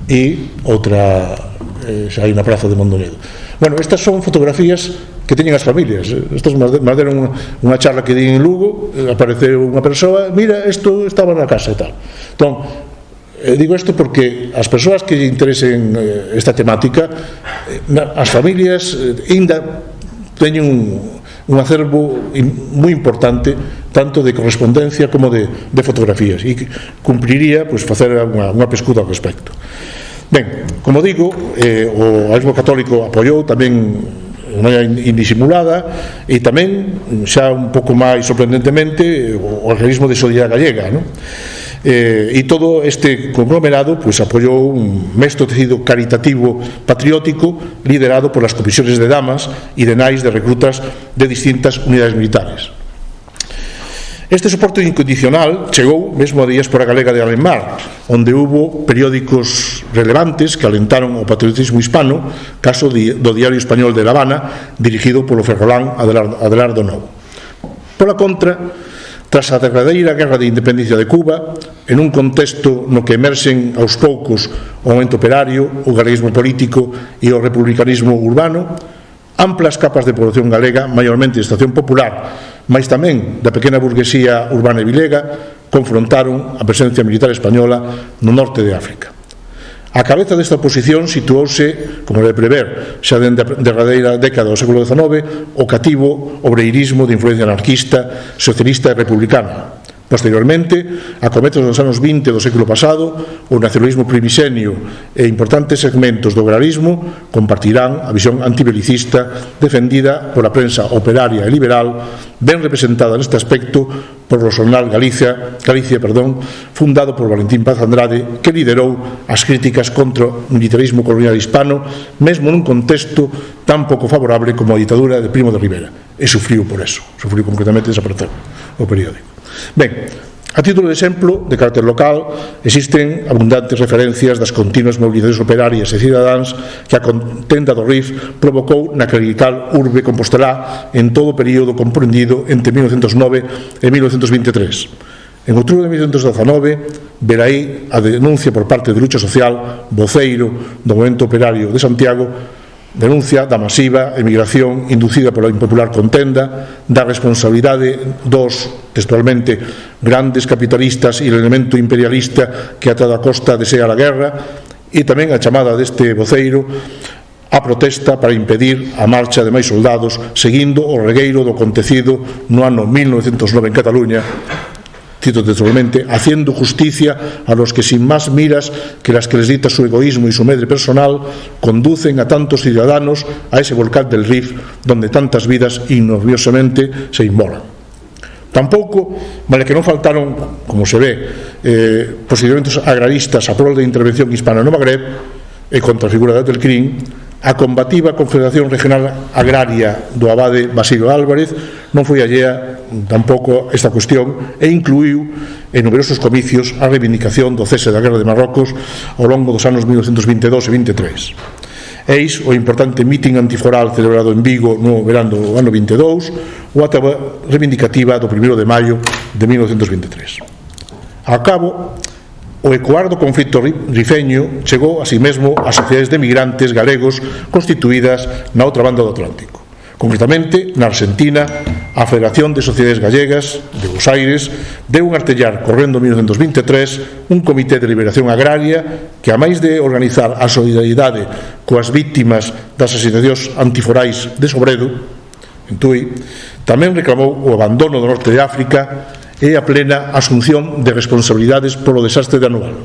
e outra xa hai na praza de Mondoñedo. Bueno, estas son fotografías que teñen as familias. Estas me deron unha charla que di en Lugo, apareceu unha persoa, mira, isto estaba na casa e tal. Entón, digo isto porque as persoas que interesen esta temática, as familias ainda teñen un acervo moi importante, tanto de correspondencia como de fotografías, e cumpliría facer unha pescuda ao respecto. Ben, como digo, o agrarismo católico apoiou tamén de maneira indisimulada, e tamén, xa un pouco máis sorprendentemente, o agrarismo de Solidariedade Gallega, non? E todo este conglomerado apoiou un mesto tecido caritativo patriótico liderado por las comisiones de damas e de nais de reclutas de distintas unidades militares. Este soporte incondicional chegou mesmo a diáspora galega de Alemar, onde hubo periódicos relevantes que alentaron o patriotismo hispano, caso do Diario Español de La Habana, dirigido polo ferrolán Adelardo Novo. Pola contra, tras a derradeira guerra de independencia de Cuba, en un contexto no que emerxen aos poucos o movemento operario, o galeguismo político e o republicanismo urbano, amplas capas de población galega, maiormente de estación popular, mais tamén da pequena burguesía urbana e vilega, confrontaron a presencia militar española no norte de África. A cabeza desta oposición situouse, como de prever, xa dende a derradeira década do século XIX, o cativo obreirismo de influencia anarquista, socialista e republicana. Posteriormente, a cometos dos anos 20 do século pasado, o nacionalismo primisenio e importantes segmentos do agrarismo compartirán a visión antibelicista defendida pola prensa operaria e liberal, ben representada neste aspecto por o xornal Galicia, fundado por Valentín Paz Andrade, que liderou as críticas contra o militarismo colonial hispano, mesmo nun contexto tan pouco favorable como a ditadura de Primo de Rivera, e sufriu por eso, sufriu concretamente desaparecer o periódico. Ben, a título de exemplo, de carácter local, existen abundantes referencias das continuas movilizacións operarias e cidadáns que a contenda do RIF provocou na clerical urbe compostelá en todo o período comprendido entre 1909 e 1923. En outubro de 1919, velaí a denuncia por parte de Lucha Social, voceiro do movemento operario de Santiago, denuncia da masiva emigración inducida pola impopular contenda, da responsabilidade dos, textualmente, grandes capitalistas e o elemento imperialista que a toda costa desea a guerra, e tamén a chamada deste voceiro a protesta para impedir a marcha de máis soldados seguindo o regueiro do acontecido no ano 1909 en Cataluña, cito textualmente, haciendo justicia a los que sin más miras que las que les dicta su egoísmo y su medre personal conducen a tantos ciudadanos a ese volcán del Rif donde tantas vidas ignominiosamente se inmolan. Tampouco, vale que non faltaron, como se ve, posicionamentos agraristas a prol de intervención hispana no Magreb e contra a figura del CRIN, a combativa Confederación Regional Agraria do abade Basilio Álvarez non foi allea tampouco esta cuestión e incluiu en numerosos comicios a reivindicación do cese da Guerra de Marrocos ao longo dos anos 1922 e 23. Eis o importante mitin antiforal celebrado en Vigo no verán do ano 22 ou a reivindicativa do 1 de maio de 1923. Ao cabo, o ecoar do conflito rifeño chegou así mesmo ás sociedades de migrantes galegos constituídas na outra banda do Atlántico, concretamente na Argentina, a Federación de Sociedades Gallegas de Bos Aires deu un artellar correndo en 1923 un comité de liberación agraria que, a máis de organizar a solidaridade coas víctimas das asociacións antiforais de Sobredo, en Tui, tamén reclamou o abandono do norte de África e a plena asunción de responsabilidades polo desastre de Anual.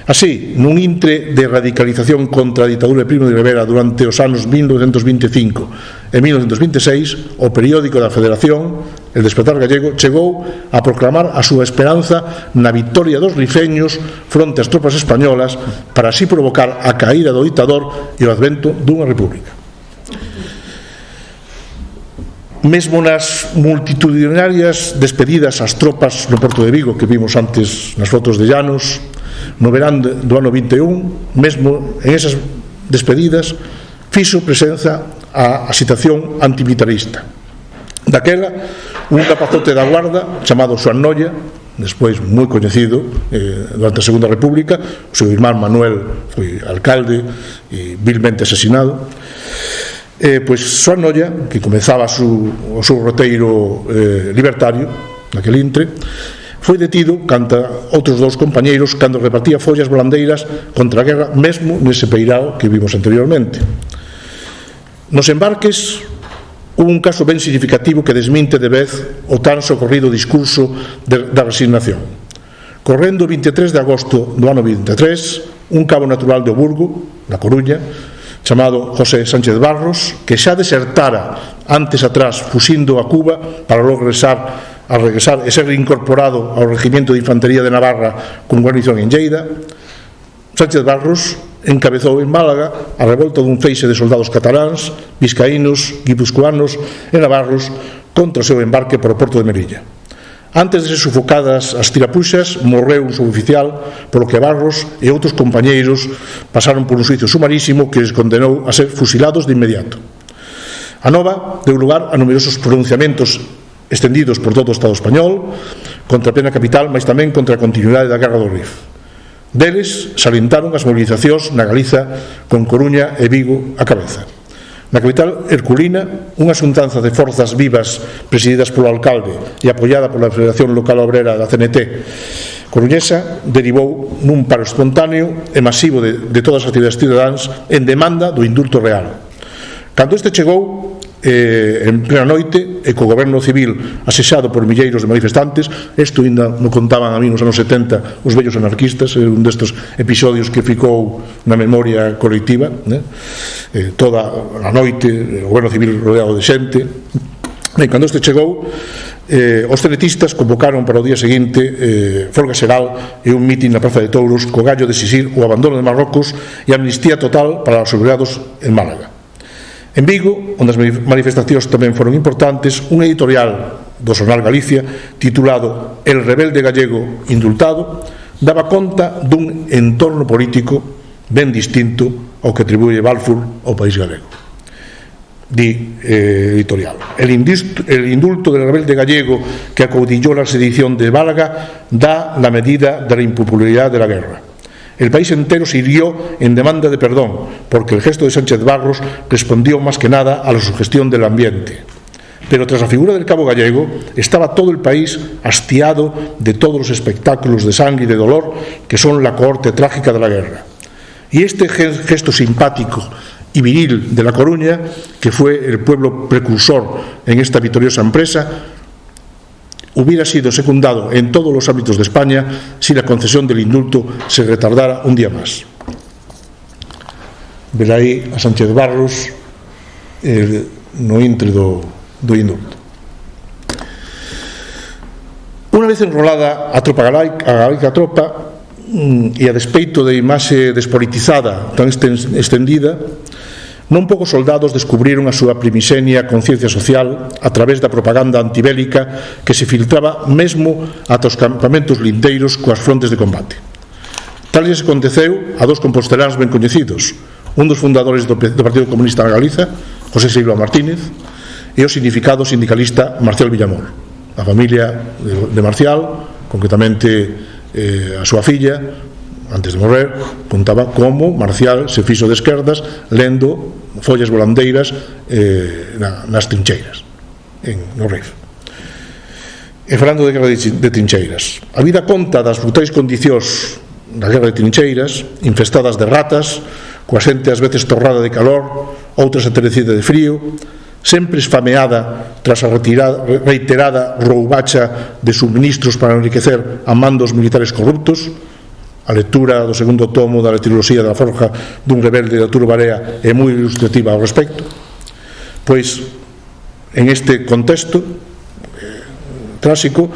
Así, nun intre de radicalización contra a ditadura de Primo de Rivera durante os anos 1925 e 1926, o periódico da Federación, El Despertar Gallego, chegou a proclamar a súa esperanza na victoria dos rifeños fronte ás tropas españolas para así provocar a caída do ditador e o advento dunha república. Mesmo nas multitudinarias despedidas ás tropas no Porto de Vigo que vimos antes nas fotos de Llanos, no verán do ano 21, mesmo en esas despedidas fixo presenza a situación antimilitarista. Daquela, un capazote da Guarda chamado Xoan Noia, despois moi coñecido durante a Segunda República, o seu irmán Manuel foi alcalde e vilmente asesinado. Pois Xoan Noia, que comezaba o seu roteiro libertario naquele intre, foi detido canta outros dous compañeiros cando repartía follas volandeiras contra a guerra, mesmo nese peirao que vimos anteriormente. Nos embarques hubo un caso ben significativo que desminte de vez o tan socorrido discurso da resignación. Correndo o 23 de agosto do ano 23, un cabo natural de Burgo, na Coruña, chamado José Sánchez Barros, que xa desertara antes atrás fuxindo a Cuba para logo regresar e ser incorporado ao Regimiento de Infantería de Navarra con guarnición en Lleida, Sánchez Barros encabezou en Málaga a revolta dun feixe de soldados cataláns, vizcaínos, guipuzcoanos e navarros contra o seu embarque por o porto de Melilla. Antes de ser sufocadas as tirapuxas, morreu un suboficial, polo que Barros e outros compañeiros pasaron por un xuicio sumarísimo que les condenou a ser fusilados de inmediato. A nova deu lugar a numerosos pronunciamentos estendidos por todo o Estado español contra a plena capital, mas tamén contra a continuidade da Guerra do Rif. Deles salientaron as movilizacións na Galiza con Coruña e Vigo a cabeza. Na capital herculina, unha xuntanza de forzas vivas presididas polo alcalde e apoiada pola Federación Local Obrera da CNT coruñesa derivou nun paro espontáneo e masivo de todas as actividades cidadáns en demanda do indulto real. Cando este chegou en plena noite e co goberno civil asexado por milleiros de manifestantes, isto ainda me contaban a mí nos anos 70 os vellos anarquistas, un destes episodios que ficou na memoria colectiva, toda a noite o goberno civil rodeado de xente. E cando este chegou, os cenetistas convocaron para o día seguinte folga xeral e un mitin na Praza de Touros co gallo de exixir o abandono de Marrocos e amnistía total para os obrigados en Málaga. En Vigo, onde as manifestacións tamén foron importantes, un editorial do Xornal Galicia titulado El rebelde gallego indultado daba conta dun entorno político ben distinto ao que atribuye Balfour ao país galego. Di editorial: el indulto del rebelde gallego que acaudilló la sedición de Málaga da la medida de la impopularidad de la guerra. El país entero se hirió en demanda de perdón, porque el gesto de Sánchez Barros respondió más que nada a la sugestión del ambiente. Pero tras la figura del cabo gallego estaba todo el país hastiado de todos los espectáculos de sangre y de dolor que son la cohorte trágica de la guerra. Y este gesto simpático y viril de La Coruña, que fue el pueblo precursor en esta victoriosa empresa, hubiera sido secundado en todos los ámbitos de España si la concesión del indulto se retardara un día más. Ver aí a Sánchez Barros no intre do indulto. Unha vez enrolada a tropa galaica e a despeito de imaxe despolitizada tan extendida, non poucos soldados descubriron a súa primixenia conciencia social a través da propaganda antibélica que se filtraba mesmo ata os campamentos lindeiros coas frontes de combate. Tal se aconteceu a dos composteláns ben coñecidos, un dos fundadores do Partido Comunista da Galiza, José Silva Martínez, e o significado sindicalista Marcial Villamor. A familia de Marcial, concretamente a súa filla, antes de morrer, contaba como Marcial se fixo de esquerdas lendo follas volandeiras nas trincheiras. no RIF. E falando de guerra de trincheiras, a vida conta das brutais condicións da guerra de trincheiras, infestadas de ratas, coa xente ás veces torrada de calor, outras aterecida de frío, sempre esfameada tras a reiterada roubacha de suministros para enriquecer a mandos militares corruptos. A lectura do segundo tomo da Triloxía da forja dun rebelde de Arturo Barea é moi ilustrativa ao respecto. Pois, en este contexto tráxico,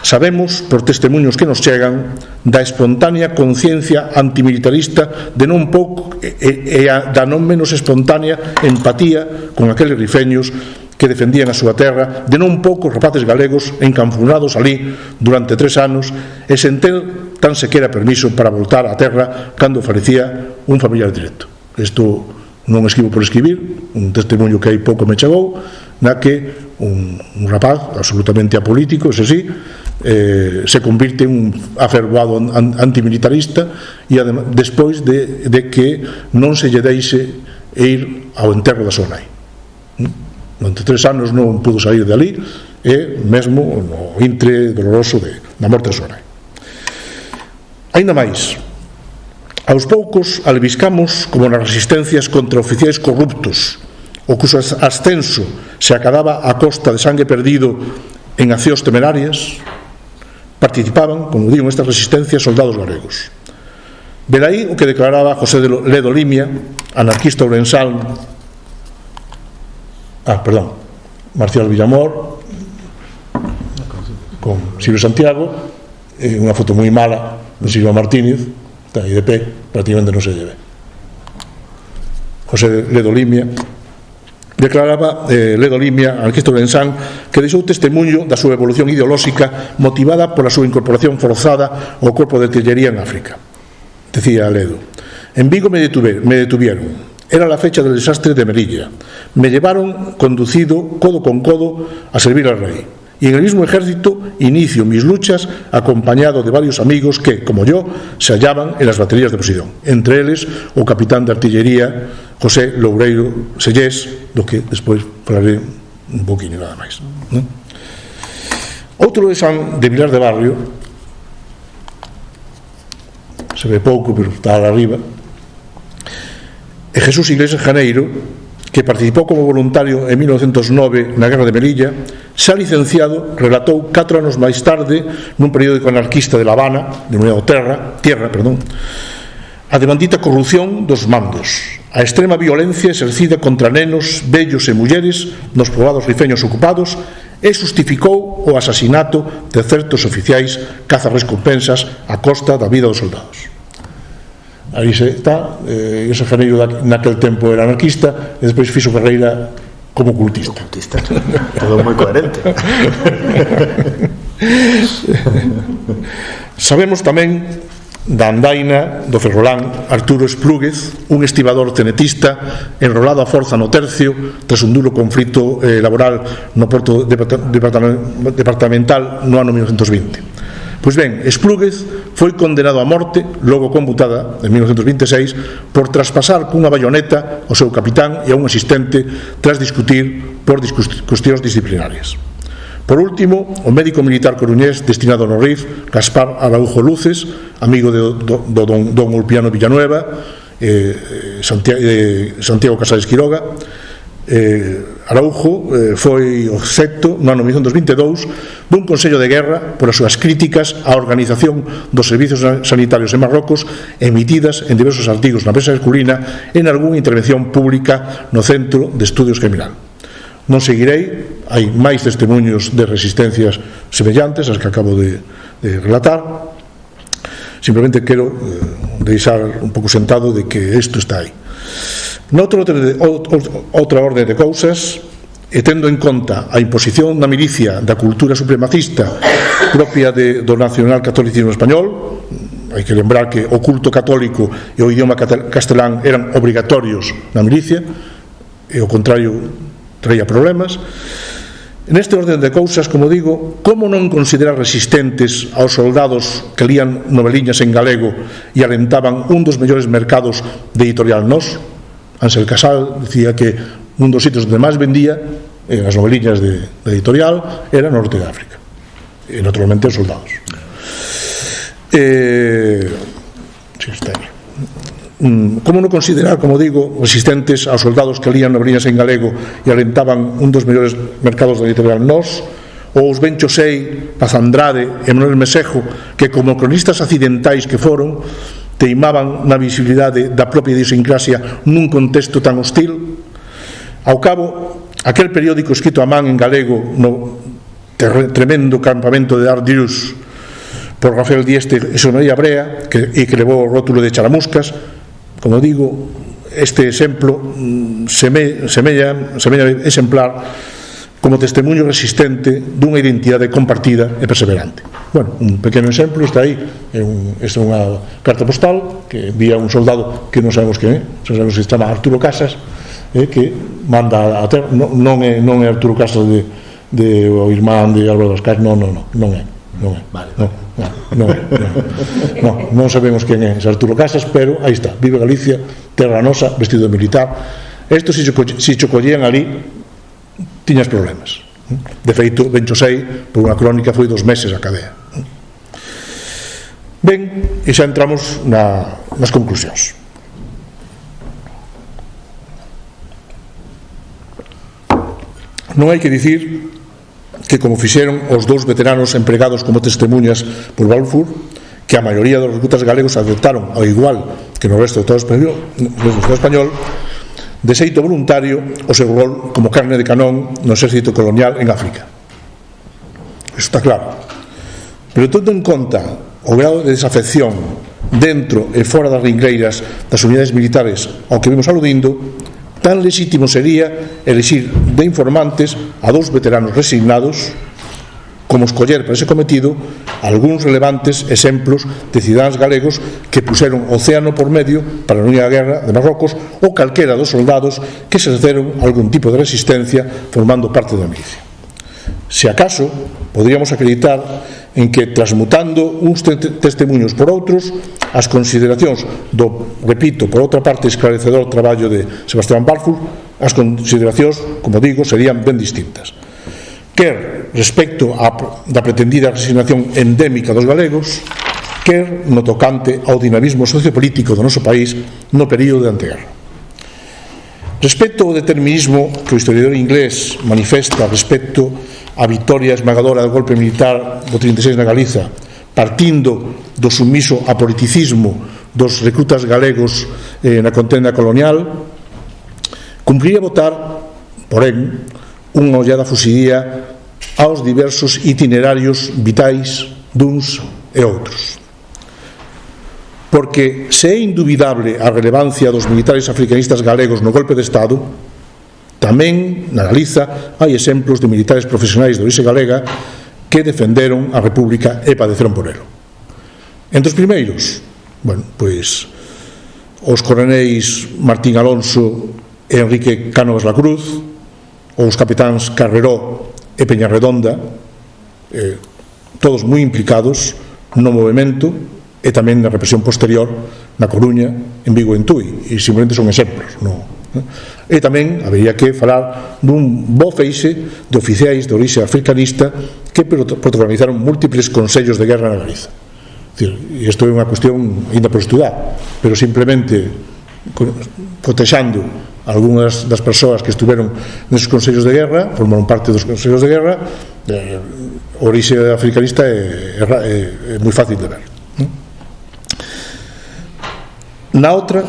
sabemos, por testemunhos que nos chegan, da espontánea conciencia antimilitarista de non pouco e da non menos espontánea empatía con aqueles rifeños que defendían a súa terra, de non poucos rapaces galegos encanfunados ali durante 3 anos e sen ter tan sequera permiso para voltar á terra cando falecía un familiar directo. Isto non escribo por escribir, un testemunho que hai pouco me chegou, na que un rapaz absolutamente apolítico, ese sí, se convirte en un afervoado antimilitarista e despois de que non se lle deixe ir ao enterro da súa nai. Durante 3 anos non pudo sair de ali e mesmo no intre doloroso da morte da súa nai. Ainda máis, aos poucos albiscamos como nas resistencias contra oficiais corruptos o cuso ascenso se acababa a costa de sangue perdido en accións temerarias, participaban, como digo, nestas resistencias soldados galegos. Velaí o que declaraba José Ledo Limia, anarquista ourensán, Marcial Villamor, con Silvio Santiago, unha foto moi mala de Silvio Martínez, está aí de pé, prácticamente non se lleve. José Ledo Limia declaraba, Ledo Limia, anarquista ourensán, que deixou testemunho da súa evolución ideolóxica motivada pola súa incorporación forzada ao corpo de artillería en África. Decía Ledo: en Vigo me detuvieron, era la fecha del desastre de Melilla, me llevaron conducido codo con codo a servir al rey. Y en el mismo ejército inicio mis luchas acompañado de varios amigos que, como yo, se hallaban en las baterías de Posidón, entre eles o capitán de artillería José Loureiro Sellés, do que despois falaré un poquinho nada máis, ¿no? Outro de Vilar de Barrio, se ve pouco pero está arriba, é Jesús Iglesias Janeiro, que participou como voluntario en 1909 na Guerra de Melilla. Xa licenciado, relatou 4 anos máis tarde nun periódico anarquista de La Habana, denominado Tierra, a demandita corrupción dos mandos, a extrema violencia exercida contra nenos, vellos e mulleres nos poboados rifeños ocupados, e justificou o asasinato de certos oficiais cazarrecompensas a costa da vida dos soldados. Aí está, ese Janeiro naquel tempo era anarquista e despois fixo carreira como cultista. Todo moi coherente. Sabemos tamén da andaina do ferrolán Arturo Esplúguez, un estibador cenetista enrolado a forza no Tercio tras un duro conflito laboral no porto departamental no ano 1920. Pois ben, Esplúguez foi condenado a morte, logo conmutada en 1926, por traspasar cunha bayoneta ao seu capitán e a un asistente tras discutir por cuestións disciplinarias. Por último, o médico militar coruñés destinado no RIF, Gaspar Araujo Luces, amigo do don Ulpiano Villanueva, Santiago Casares Quiroga, Araujo foi obxecto no ano 1922 dun consello de guerra por as súas críticas á organización dos servizos sanitarios en Marrocos, emitidas en diversos artigos na prensa masculina e en algunha intervención pública no Centro de Estudios Criminal. Non seguirei, hai máis testemunhos de resistencias semellantes as que acabo de relatar. Simplemente quero deixar un pouco sentado de que isto está aí. Outra orde de cousas, e tendo en conta a imposición da milicia da cultura supremacista propia do nacional-catolicismo español, hai que lembrar que o culto católico e o idioma castelán eran obrigatorios na milicia e o contrario traía problemas. Neste orden de cousas, como digo, como non considerar resistentes aos soldados que lían noveliñas en galego e alentaban un dos mellores mercados de editorial Nós? Ansel Casal decía que un dos sitios onde máis vendía as noveliñas de editorial, era Norte de África, e naturalmente os soldados. Está aí. Como non considerar, como digo, resistentes aos soldados que lían noveliñas en galego e alentaban un dos mellores mercados da editorial Nós, ou os Ben Chosei, Paz Andrade e Manuel Mesejo, que como cronistas accidentais que foron, teimaban na visibilidade da propia idiosincrasia nun contexto tan hostil. Ao cabo, aquel periódico escrito a man en galego no tremendo campamento de Ardius por Rafael Dieste e Xosé María Brea, que levou o rótulo de Charamuscas, como digo, este exemplo semella exemplar como testemunho resistente dunha identidade compartida e perseverante. Bueno, un pequeno exemplo está aí. Esta é unha carta postal que envía un soldado que non sabemos quen é, non sabemos se chama Arturo Casas, que manda a terra. Non é Arturo Casas de o irmán de Álvaro das Casas, non é. Non sabemos quen é ese Arturo Casas, pero aí está, vive Galicia, terra nosa, vestido de militar. Isto se cho collían ali tiñas problemas. De feito, Ben Chosei, por unha crónica, foi 2 meses a cadea. Ben, e xa entramos nas conclusións. Non hai que dicir que, como fixeron os 2 veteranos empregados como testemunhas por Balfour, que a maioría dos recrutas galegos adoptaron, ao igual que no resto de todo o español, de xeito voluntario, o seu rol como carne de canón no exército colonial en África. Isto está claro. Pero tendo en conta o grado de desafección dentro e fora das ringleiras das unidades militares ao que vimos aludindo, tan lexítimo sería elixir de informantes a 2 veteranos resignados como escoller para ese cometido algúns relevantes exemplos de cidadáns galegos que puseron o océano por medio para non ir á guerra de Marrocos, ou calquera dos soldados que exerceron algún tipo de resistencia formando parte da milicia. Se acaso, podríamos acreditar en que, transmutando uns testemunhos por outros, as consideracións do, repito, por outra parte esclarecedor traballo de Sebastián Balfour, as consideracións, como digo, serían ben distintas. Quer respecto da pretendida resignación endémica dos galegos, quer no tocante ao dinamismo sociopolítico do noso país no período de anteguerra. Respecto ao determinismo que o historiador inglés manifesta respecto á vitoria esmagadora do golpe militar do 36 na Galiza, partindo do sumiso apoliticismo dos recrutas galegos na contenda colonial, cumpriría votar, porén, unha ollada fuxidía aos diversos itinerarios vitais duns e outros. Porque se é indubidable a relevancia dos militares africanistas galegos no golpe de Estado, tamén na Galiza hai exemplos de militares profesionais de orixe galega que defenderon a República e padeceron por elo. Entre os primeiros, pois os coronéis Martín Alonso e Enrique Cánovas la Cruz, os capitáns Carreró e Peñarredonda, todos moi implicados no movimento e tamén na represión posterior na Coruña, en Vigo e en Tui, e simplemente son exemplos. E tamén habería que falar dun bo feixe de oficiais de orixe africanista que protagonizaron múltiples consellos de guerra na Galiza. Isto é unha cuestión ainda por estudar, pero simplemente cotexando algunhas das persoas que estuveron neses consellos de guerra, formaron parte dos consellos de guerra, o orixe africanista é moi fácil de ver. Na outra,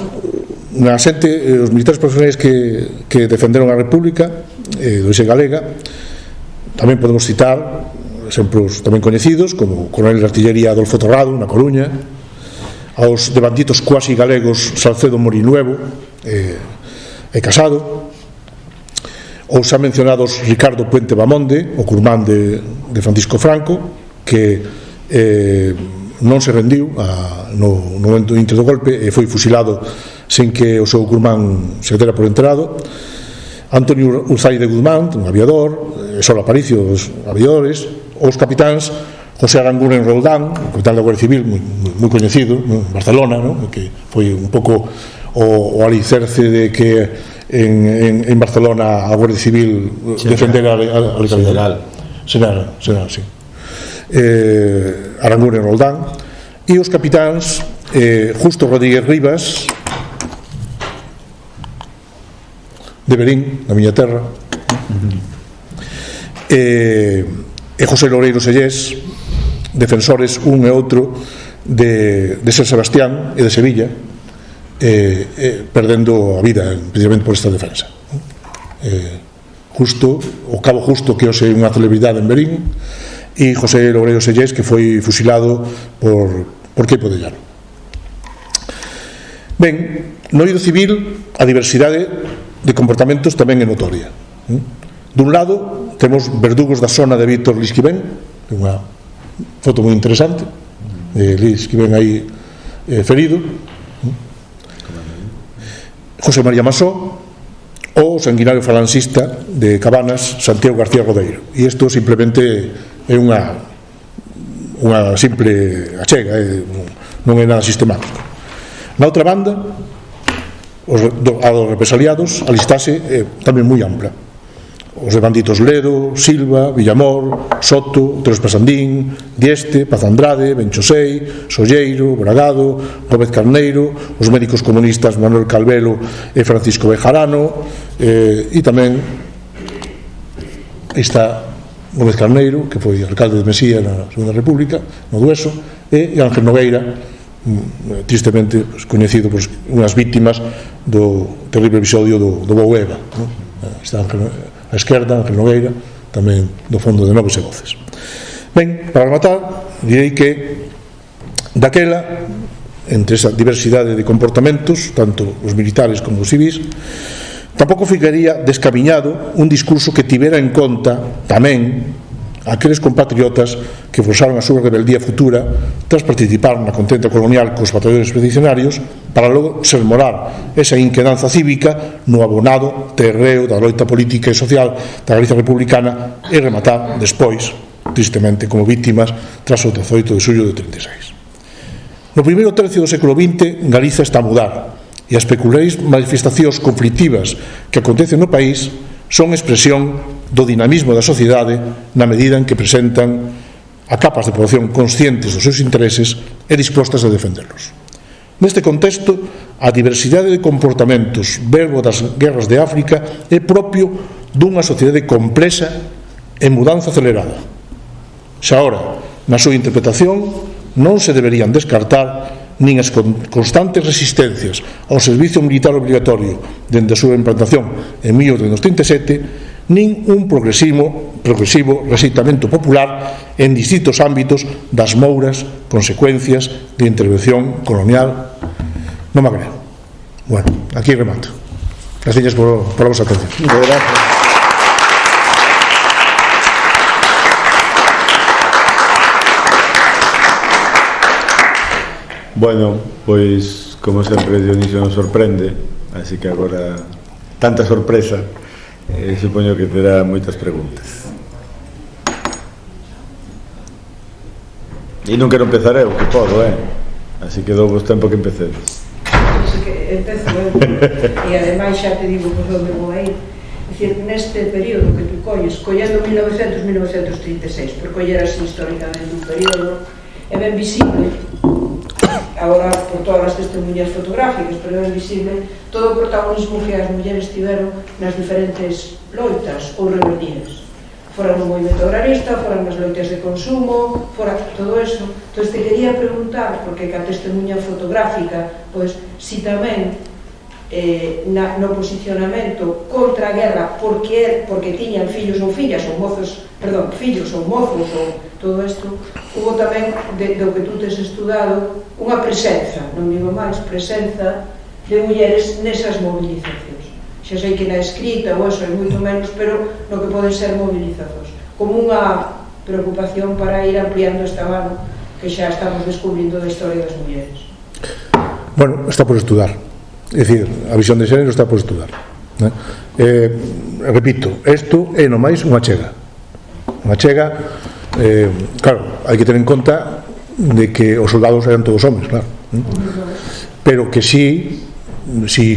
na xente, os militares profesionais que defenderon a República do orixe galega, tamén podemos citar exemplos tamén coñecidos, como o coronel de artillería Adolfo Torrado na Coruña, aos devanditos cuasi galegos Salcedo Morinuevo e Casado, ou xa mencionados Ricardo Puente Bamonde, o curmán de Francisco Franco, que non se rendiu no momento do golpe e foi fusilado sen que o seu curmán se dera por enterado. Antonio Urzai de Guzmán, un aviador, Sol Aparicio, dos aviadores, os capitáns José Aranguren Roldán, o capitán da Guardia Civil, moi coñecido, en Barcelona, que foi un pouco o alicerce de que en Barcelona a Guardia Civil defender a legalidade. General, sí. Aranguren e Roldán, e os capitáns Justo Rodríguez Rivas de Berín, na miña terra, e José Loureiro Sellés, defensores un e outro de San Sebastián e de Sevilla, perdendo a vida precisamente por esta defensa. Justo, o Cabo Justo, que hoxe é unha celebridade en Berín, e José Loureiro Sellés, que foi fusilado por Queipo de Llano. Ben, no eido civil a diversidade de comportamentos tamén é notoria. Dun lado temos verdugos da zona de Víctor Lisquivén, unha foto moi interesante de Lisquivén aí ferido, José María Masó, o sanguinario falancista de Cabanas, Santiago García Rodeiro. E isto simplemente é unha simple achega, non é nada sistemático. Na outra banda, a dos represaliados, a listaxe é tamén moi ampla. Os de Banditos Ledo, Silva, Villamor, Soto, Teros Pasandín, Dieste, Paz Andrade, Benchosei, Solleiro, Bragado, Gómez Carneiro, os médicos comunistas Manuel Calvelo e Francisco Bejarano, e tamén está Gómez Carneiro, que foi alcalde de Mesía na Segunda República, no Dueso, e Ángel Nogueira, tristemente coñecido por unhas víctimas do terrible episodio do Boueva. Está a esquerda, Ángel Nogueira, tamén do fondo de Novos e Voces. Ben, para rematar, direi que daquela, entre esa diversidade de comportamentos, tanto os militares como os civis, tampouco ficaría descamiñado un discurso que tivera en conta tamén aqueles compatriotas que forzaron a súa rebeldía futura tras participar na contenda colonial cos batallones expedicionarios para logo sermorar esa inquedanza cívica no abonado terreo da loita política e social da Galicia republicana e rematar despois, tristemente, como víctimas tras o 18 de xullo de 36. No primeiro tercio do século XX, Galiza está a mudar e as peculiares manifestacións conflictivas que acontecen no país son expresión do dinamismo da sociedade na medida en que presentan a capas de población conscientes dos seus intereses e dispostas a defenderlos. Neste contexto, a diversidade de comportamentos verbo das guerras de África é propio dunha sociedade complexa en mudanza acelerada. Xa ora, na súa interpretación, non se deberían descartar nin as constantes resistencias ao servicio militar obligatorio dende a súa implantación en 1937, nin un progresivo rexeitamento popular en distintos ámbitos das mouras consecuencias de intervención colonial no Magreb. Bueno, aquí remato. Gracias por a vosa atención. Gracias. Bueno, pois, como sempre, Dionisio nos sorprende, así que agora tanta sorpresa, supoño que terá moitas preguntas. E non quero empezar eu, que podo, así que dou vos tempo que empecedes. Así que empezo eu, e ademais xa te digo por onde vou a ir. É dicir, neste período que tú colles, collendo 1900-1936, por coller así históricamente un período, é ben visible, agora por todas as testemunhas fotográficas, pero é visible todo o protagonismo que as mulleres tiveron nas diferentes loitas ou rebeldías, fora no movimento agrarista, fora nas loitas de consumo, fora todo eso. Entón te quería preguntar, porque que a testemunha fotográfica, pois, si tamén no posicionamento contra a guerra porque tiñan fillos ou fillas ou mozos, perdón, fillos ou mozos ou todo isto, hubo tamén do que tú tes estudado unha presenza, non digo máis, presenza de mulleres nesas movilizacións. Xa sei que na escrita ou eso é moito menos, pero no que poden ser movilizacións, como unha preocupación para ir ampliando esta mano que xa estamos descubrindo da historia das mulleres. Bueno, está por estudar. É dicir, a visión de xénero está por estudar, né? Repito, isto é no máis unha chega. Unha chega, claro, hai que ter en conta de que os soldados eran todos homes, claro, pero que sí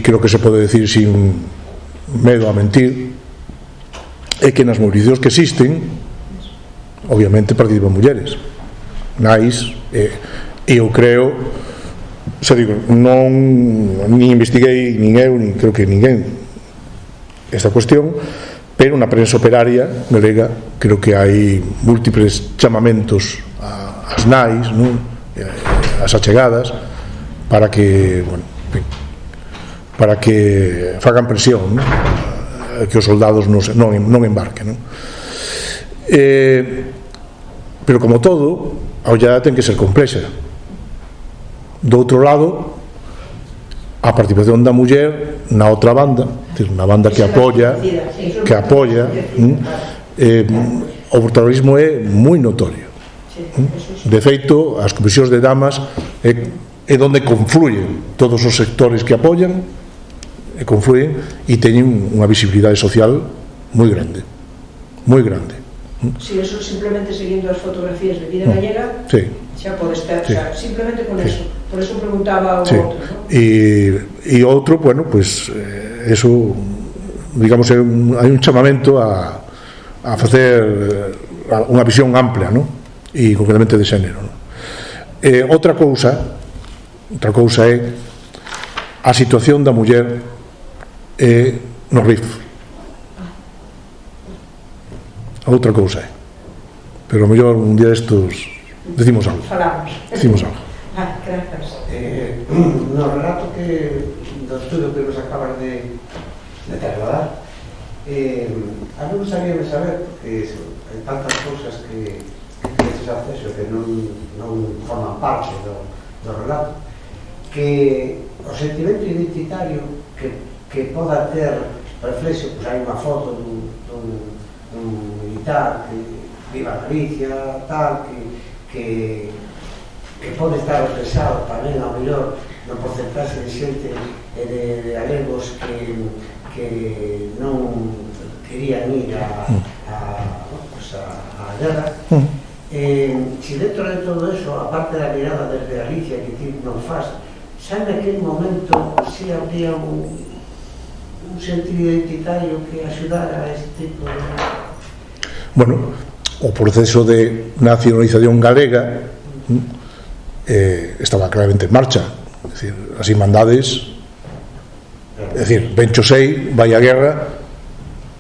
creo que se pode decir sin medo a mentir, é que nas movilizacións que existen obviamente participan mulleres nais, eu creo, xa digo, non nin investiguei, nin eu, nin creo que ninguén esta cuestión, pero na prensa operaria galega creo que hai múltiples chamamentos ás nais, non? As achegadas para que, bueno, para que fagan presión, non? Que os soldados non embarquen, non? Pero como todo, a ollada ten que ser complexa. Do outro lado, a participación da muller na outra banda, na banda que apoia, o brutalismo é moi notorio. De feito, as comisións de damas é onde confluyen todos os sectores que apoian, e confluyen e teñen unha visibilidade social moi grande, moi grande. Si eso simplemente seguindo as fotografías de vida gallega, xa pode estar, simplemente con eso. Por eso preguntaba ao outro, ¿no? E outro, bueno, pues eso, digamos, hai un chamamento a facer unha visión amplia, ¿no? E concretamente de xénero, ¿no? Outra cousa é a situación da muller no RIF. Outra cousa é, pero o mellor un día destos decimos algo. Grazas. No relato do estudo que nos acabas de trasladar, a mí gustaría saber, porque hai tantas cousas que estes accesos que non forman parte do relato, que o sentimento identitario que poda ter reflexo, pois hai unha foto dun militar que viva Galicia, tal, que pode estar expresado tamén ao mellor no porcentaxe de xente e de galegos que non querían ir a guerra. Si dentro de todo eso, aparte da mirada desde Galicia que ti non faz, xa naquele momento si habría un sentido identitario que axudara a este tipo de... Bueno, o proceso de nacionalización galega estaba claramente en marcha. Es decir, as irmandades, é dicir, Bencho Sei vai a guerra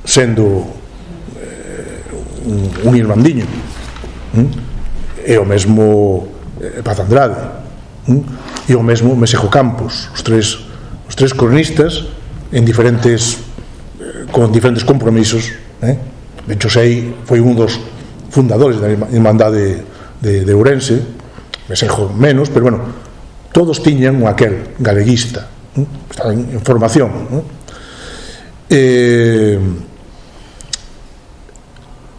sendo un irmandiño, e o mesmo Paz Andrade, e o mesmo Mesejo Campos, os tres cronistas en con diferentes compromisos. Bencho Sei foi un dos fundadores da irmandade de Ourense, Mesejo menos, pero bueno, todos tiñan un aquel galeguista, estaban en formación, e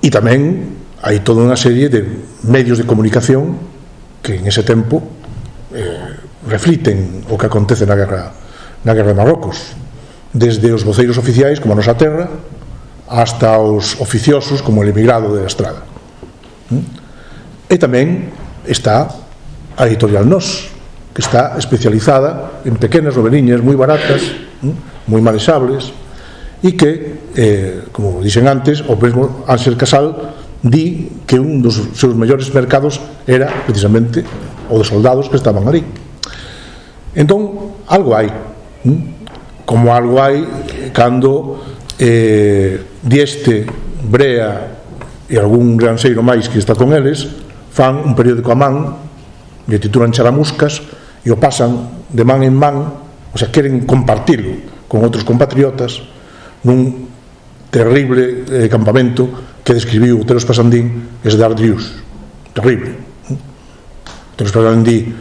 tamén hai toda unha serie de medios de comunicación que en ese tempo refliten o que acontece na guerra de Marrocos, desde os voceiros oficiais como a Nosa Terra hasta os oficiosos como el emigrado de la Estrada. E tamén está a editorial Nós, que está especializada en pequenas noveliñas moi baratas, moi manexables, e que, como dixen antes, o mesmo Ángel Casal di que un dos seus mellores mercados era precisamente o de soldados que estaban ali. Entón, algo hai, como algo hai cando Dieste, Brea e algún granseiro máis que está con eles fan un periódico a man, que titulan Charamuscas, e o pasan de man en man, o sea, queren compartilo con outros compatriotas nun terrible campamento que describiu Otero Espasandín, es de Ardrius, terrible. Otero Espasandín,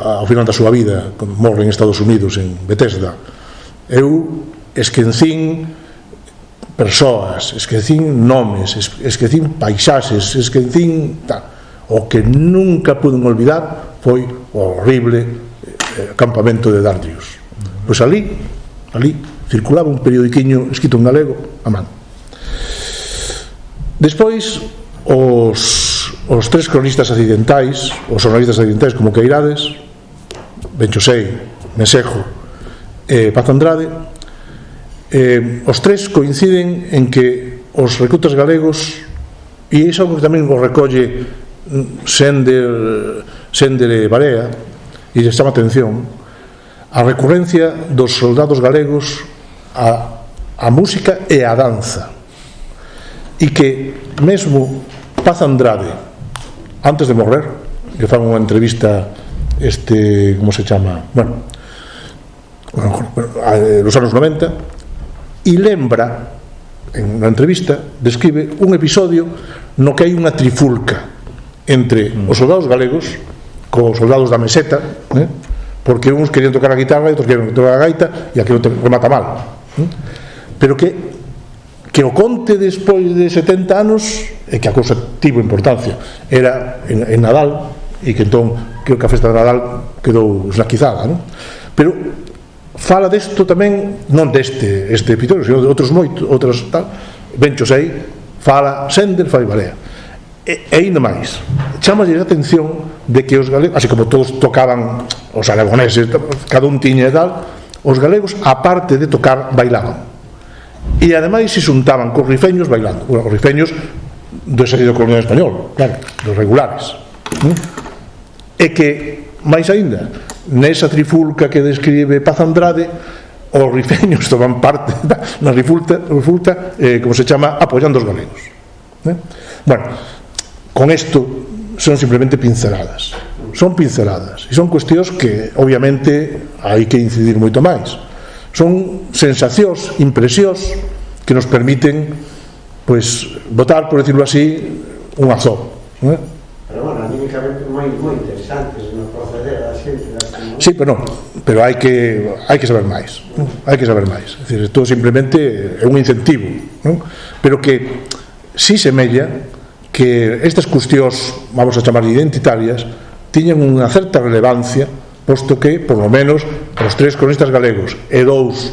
ao final da súa vida, cando morre en Estados Unidos, en Bethesda, eu esquecín persoas, esquecín nomes, esquecín paisaxes, esquecín tal. O que nunca puden olvidar foi o horrible campamento de Dardrius. Pois ali circulaba un periodiquiño escrito en galego a man. Despois os tres cronistas accidentais, os jornalistas accidentais como Os tres coinciden en que os recrutas galegos, e iso que tamén o recolle Sender e Barea, e lles chama atención a recurrencia dos soldados galegos a música e a danza, e que mesmo Paz Andrade, antes de morrer, que fan unha entrevista como se chama, bueno, nos anos 90, e lembra en unha entrevista, describe un episodio no que hai unha trifulca entre os soldados galegos cos soldados da meseta, porque uns querían tocar a guitarra e outros querían tocar a gaita, e aquilo remata mal, pero que o conte despois de 70 anos é que a cousa tivo importancia, era en Nadal, e que entón creo que a festa de Nadal quedou esnaquizada, pero fala desto tamén, non deste episodio, sino de outros moitos, outras tal, benchos aí, fala Sender, fala Barea, e ainda máis, chamalle a atención de que os galegos, así como todos tocaban os aragoneses, cada un tiña e tal, os galegos, aparte de tocar, bailaban, e ademais se xuntaban cos rifeños bailando, os rifeños do exército colonial español, claro, dos regulares, e que, máis aínda, nesa trifulca que describe Paz Andrade, os rifeños toman parte na rifulta, como se chama, apoiando os galegos. Bueno, con isto son simplemente pinceladas, e son cuestións que obviamente hai que incidir moito máis, son sensacións, impresións que nos permiten botar, por decirlo así, un azó, pero bueno, anímicamente moi interesantes no proceder da xente. Sí, pero hai que saber máis, hai que saber máis, é dicir, isto simplemente é un incentivo, pero que si semella que estas cuestións, vamos a chamar identitarias, tiñan unha certa relevancia, posto que, por lo menos, os tres cronistas galegos e dos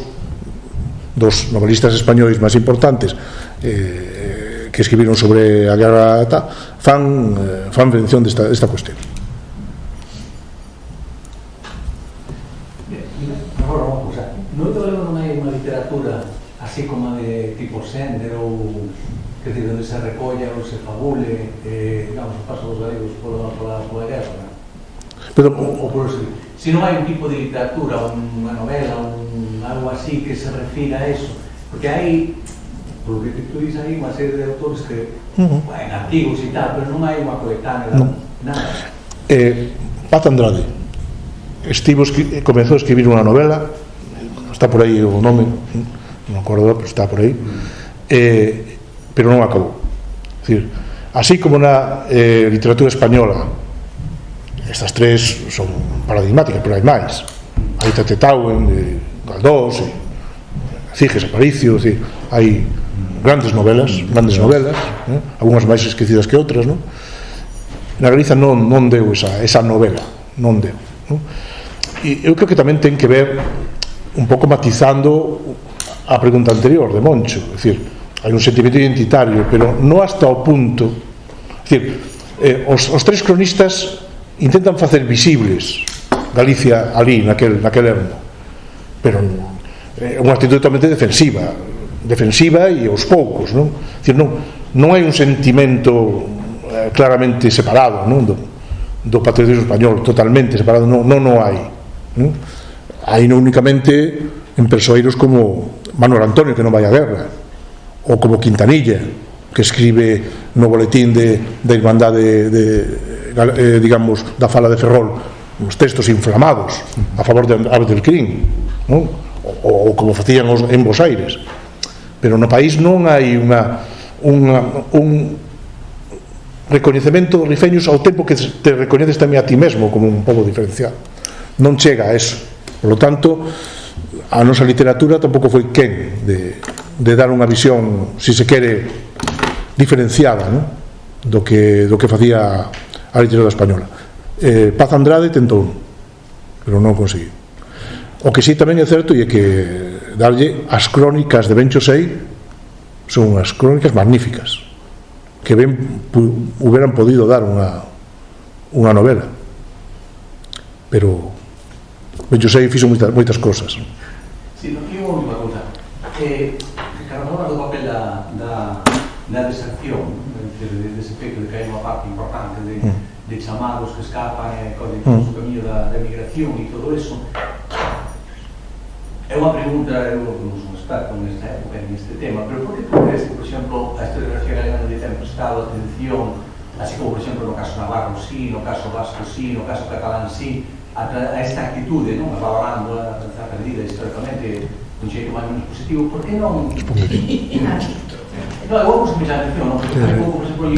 novelistas españois máis importantes que escribiron sobre a guerra fan mención desta cuestión. Non hai unha literatura así como de tipo Sender ou que dice onde se recolla ou se fabule digamos, o paso dos galegos pola guerra, ou por eso, se non hai un tipo de literatura, unha novela, algo así que se refira a eso, porque hai, por lo que tú dices, hai unha serie de autores que antigos e tal, pero non hai unha coetánea, nada. Paz Andrade comezou a escribir unha novela, está por aí o nome, non me acordo, pero está por aí, pero non acabou. É dicir, así como na literatura española, estas tres son paradigmáticas, pero hai máis. Hai Tatauen, Galdós, Ciges, Aparicio, hai grandes novelas, algunhas máis esquecidas que outras, non? Na Galiza non deu esa novela, non deu. E eu creo que tamén ten que ver un pouco matizando a pregunta anterior de Moncho, é dicir, hai un sentimento identitario, pero non hasta o punto, é dicir, os tres cronistas intentan facer visibles Galicia ali, naquel ermo, pero é unha actitud totalmente defensiva e aos poucos, non? É dicir, non hai un sentimento claramente separado, non? Do patriotismo español, totalmente separado, non hai, non? Hai únicamente en persoeiros como Manuel Antonio, que non vai á guerra, ou como Quintanilla, que escribe no boletín da Irmandade digamos, da fala de Ferrol, uns textos inflamados a favor de Aves del Crin, non? Ou como facían en Bos Aires, pero no país non hai un recoñecemento dos rifeños ao tempo que te recoñeces tamén a ti mesmo como un pobo diferencial, non chega a eso. Por lo tanto, a nosa literatura tampouco foi quen de dar unha visión, se se quere, diferenciada, non? do que facía a literatura española. Paz Andrade tentou, pero non conseguiu. O que sí tamén é certo é que darlle as crónicas de Bencho Sei son unhas crónicas magníficas que ben hubieran podido dar unha novela, pero Bencho Sei fixo moitas cosas. Si, non, e unha última cousa, Ricardo, agora do papel da deserción, dese efecto de que hai unha parte importante de chamados que escapan e corren o camiño da emigración e todo eso. É unha pregunta, eu non sou experto nesta época, neste tema, pero por que tú crees que, por exemplo, a historiografía galega non lle ten prestado atención, así como, por exemplo, no caso navarro sí, no caso vasco sí, no caso catalán sí, a esta actitude, non? Valorando a perdida históricamente dun xeito máis menos positivo, por que non? Non, eu vou escuchar atención, non? Porque por exemplo, hai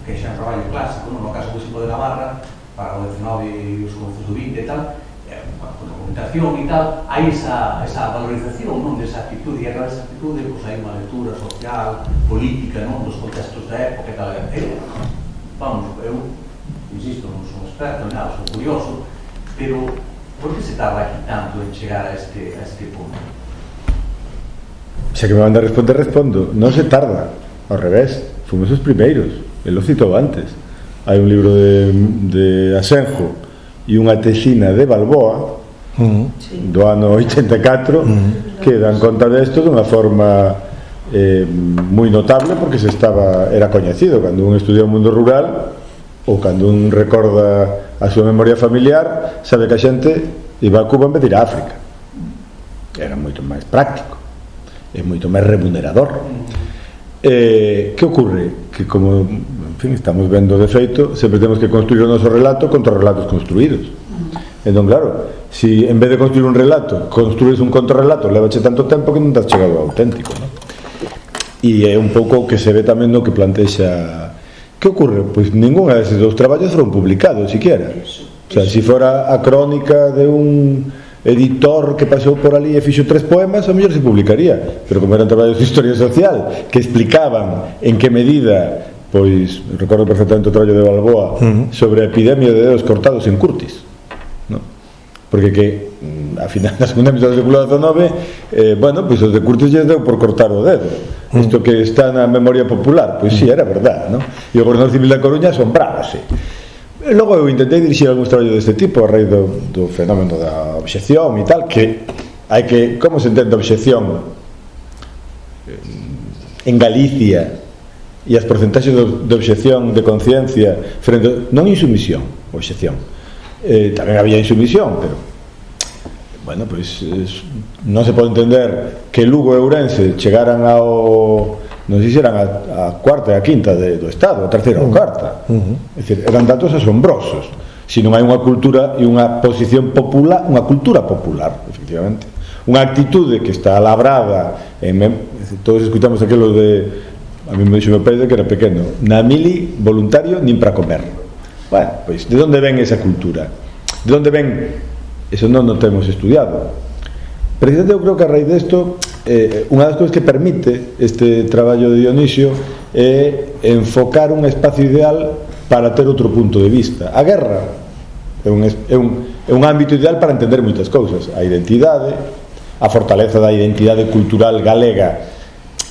que xa é un traballo clásico, no caso, por exemplo, de Navarra, para o 19 e os comezos do 20 e tal, con documentación e tal, hai esa valorización, non? Desa actitude, e a través desa actitude, pois hai unha lectura social, política, non? Dos contextos da época e tal. Vamos, eu, insisto, non sou experto, nada, sou curioso, pero por que se tarda aquí tanto en chegar a este punto? Xa que me manda a responder, respondo. Non se tarda, ao revés, fomos os primeiros, el lo citou antes. Hai un libro de Asenjo e unha tesina de Balboa do ano 84 que dan conta desto dunha forma moi notable, porque era coñecido cando un estudia o mundo rural ou cando un recorda a súa memoria familiar, sabe que a xente iba a Cuba en vez de ir a África. Era moito máis práctico, é moito máis remunerador. Que ocorre? Que como, en fin, estamos vendo de feito, sempre temos que construir o noso relato contra os relatos construídos. Entón, claro, si en vez de construir un relato construís un contrarrelato, levache tanto tempo que non te has chegado ao auténtico, non? E é un pouco o que se ve tamén no que plantexa. Que ocorre? Pois ninguna deses dous traballos foron publicados siquiera. O sea, se fora a crónica de un editor que pasou por ali e fixo 3 poemas, a mellor se publicaría, pero como eran traballos de historia social que explicaban en que medida, pois recordo perfectamente o traballo de Balboa sobre a epidemia de dedos cortados en Curtis, ¿no? Porque que a final da segunda mitad do século XIX, bueno, pois os de Curtis lles deu por cortar o dedo. Isto que está na memoria popular, pois sí, era verdad, ¿no? E o Gobernador Civil da Coruña asombrábase. Logo eu intentei dirixir algúns traballos deste tipo a raíz do fenómeno da obxección e tal, que hai que, como se entende a obxección en Galicia e as porcentaxes de obxección de conciencia frente, non insumisión, obxección, tamén había insumisión, pero bueno, pois non se pode entender que Lugo e Ourense chegaran ao, non sei se eran a cuarta e a quinta do Estado, a terceira ou cuarta. É dicir, eran datos asombrosos. Se non hai unha cultura e unha posición popular, unha cultura popular, efectivamente, unha actitude que está labrada todos escutamos aquilo de, a mí me dixo meu pai que era pequeno, na mili voluntario nin para comer. Bueno, pois, de onde ven esa cultura? De onde ven? Eso non o temos estudiado. Precisamente eu creo que a raíz desto, unha das cousas que permite este traballo de Dionisio é enfocar un espacio ideal para ter outro punto de vista. A guerra é un ámbito ideal para entender moitas cousas, a identidade, a fortaleza da identidade cultural galega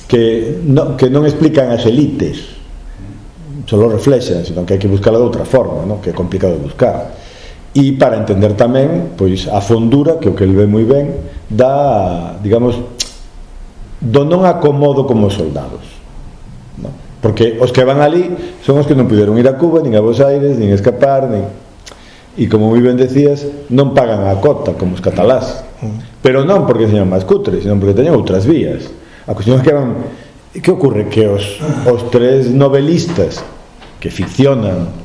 que non explican as elites, só lo reflexan, senón que hai que buscala de outra forma, non? Que é complicado de buscar. E para entender tamén, pois, a fondura, que o que el ve moi ben, da, digamos, do non acomodo como soldados, non? Porque os que van ali son os que non puderon ir a Cuba, nin a Buenos Aires, nin escapar, nin... E como moi ben decías, non pagan a cota como os catalás, pero non porque señan máis cutres, senón porque teñen outras vías. A cuestión é que van... Que ocorre? Que os 3 novelistas que ficcionan,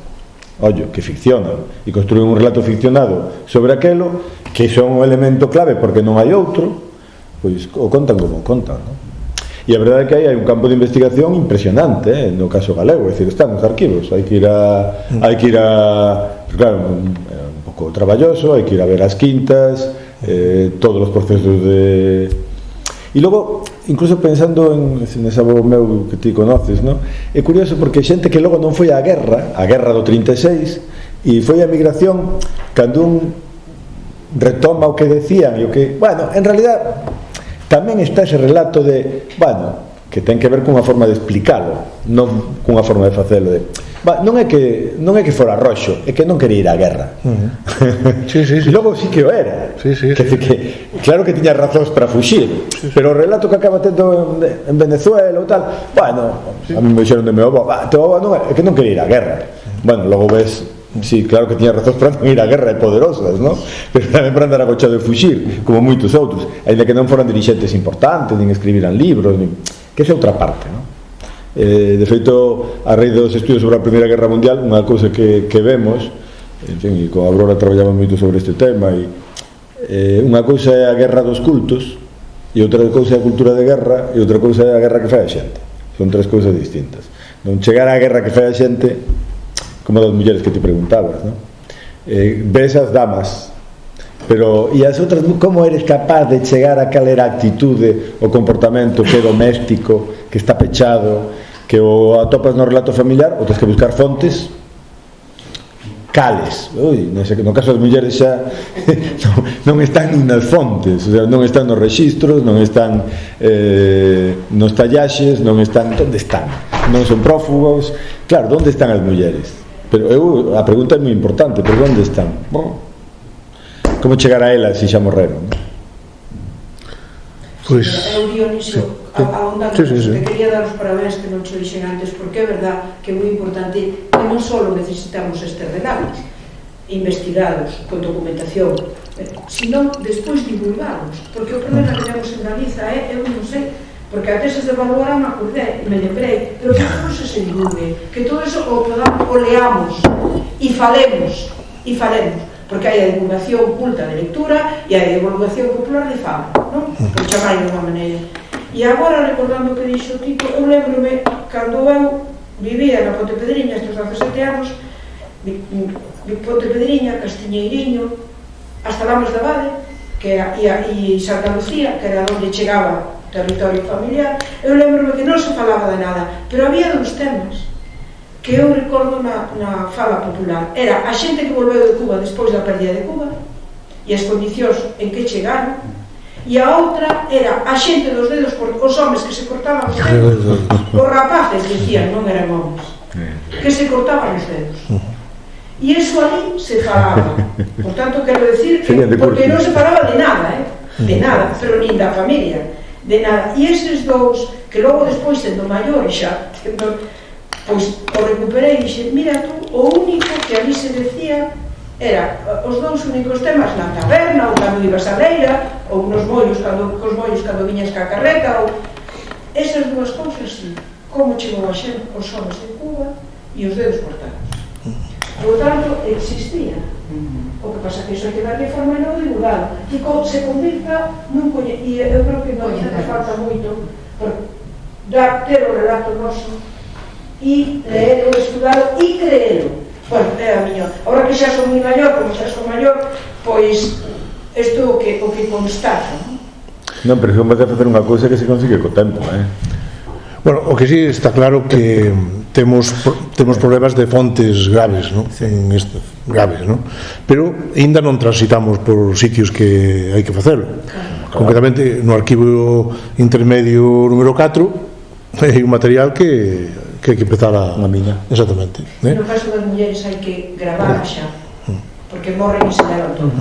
e construen un relato ficcionado sobre aquelo, que son un elemento clave porque non hai outro, pois o contan como contan, non? E a verdade é que hai un campo de investigación impresionante, no caso galego, é dicir, están nos arquivos, hai que ir a claro, un pouco traballoso, hai que ir a ver as quintas, todos os procesos de... E logo, incluso pensando nese avó meu que ti conoces, no? É curioso porque xente que logo non foi á guerra do 36, e foi a migración, cando un retoma o que decían e o que, bueno, en realidad tamén está ese relato de, bueno, que ten que ver cunha forma de explicalo, non cunha forma de facelo, de non é que fora roxo, é que non quería ir á guerra. Sí. E logo sí que o era. Sí. Claro que tiña razóns para fuxir, pero o relato que acaba tendo en Venezuela ou tal, bueno, a mí me dixeron de meu avó, teu avó non é que non quería ir á guerra. Bueno, logo ves, sí, claro que tiña razóns para non ir á guerra, e poderosas, non? Pero tamén para andar agochado de fuxir, como moitos outros, ainda que non foran dirixentes importantes, nin escribiran libros, que esa é outra parte, non? De feito, a raíz dos estudios sobre a Primeira Guerra Mundial, unha cousa que vemos, en fin, e con Aurora traballamos moito sobre este tema, e unha cousa é a guerra dos cultos, e outra cousa é a cultura de guerra, e outra cousa é a guerra que fai a xente. Son tres cousas distintas. Non chegar á guerra que fai a xente, como das mulleres que te preguntabas, non? Ves as damas, pero e as outras, como eres capaz de chegar a cal era a actitude, o comportamento que é doméstico, que está pechado, que o atopas no relato familiar, ou tens que buscar fontes cales. No caso das mulleres xa non están nin nas fontes, o sea, non están nos rexistros, non están nos tallaxes, non están, onde están? Non son prófugos, claro, onde están as mulleres? Pero a pregunta é moi importante, pero onde están? Como chegar a elas se xa morreron? Pois eu Dionisio, ahondando, te quería dar os parabéns que non che dixen antes, porque é verdad que é moi importante que non só necesitamos estes relatos investigados con documentación, sino despois divulgados, porque o problema que temos en Galiza eu non sei, porque a teses de evaluar me acordei e me lembrei, pero que todo se divulgue, que todo eso o leamos e falemos, porque hai a divulgación culta de lectura e hai a divulgación popular de fama, non? Por chamar de unha maneira. E agora, recordando o que dixo o Tito, eu lembro-me, cando eu vivía na Pontepedriña, estes 17 anos, Pontepedriña, Castiñeiriño, hasta Lamas de Abade, e Santa Lucía, que era onde chegaba o territorio familiar, eu lembro-me que non se falaba de nada, pero había dos temas que eu recordo na fala popular. Era a xente que volveu de Cuba despois da pérdida de Cuba e as condicións en que chegaron, e a outra era a xente dos dedos, os homes que se cortaban os dedos, os rapaces, dicían, non eran homes, que se cortaban os dedos. E iso ali se falaba. Por tanto, quero decir que, porque non se falaba de nada, de nada, pero nin da familia, de nada. E eses dous, que logo despois, sendo maiores xa, pois o recuperei e dixe, mira tú, o único que ali se decía era os dous únicos temas na taberna, ou cando ibas a leira, ou nos mollos, cos mollos cando viñas ca carreta, ou esas dúas cousas, sí, como chegou a xente os homes de Cuba e os dedos cortados. Por tanto, existía. O que pasa que iso hai que darle forma e non divulgado, e se convirta nun coñecimiento, e eu creo que non hace falta moito ter o relato noso e leelo, estudalo e creelo. Bueno, é a miña. Ahora que xa son moi maior, como xa son maior, pois isto é o que constato. Non, pero vamos a facer unha cousa que se consigue co tempo, Bueno, o que sí está claro que temos problemas de fontes graves, ¿no? Graves, ¿no? Pero ainda non transitamos por sitios que hai que facelo. Concretamente, no arquivo intermedio número 4 hai un material que hai que empezar a... Unha mina. Exactamente. No caso das mulleres hai que gravar xa, porque morren e se levan todo.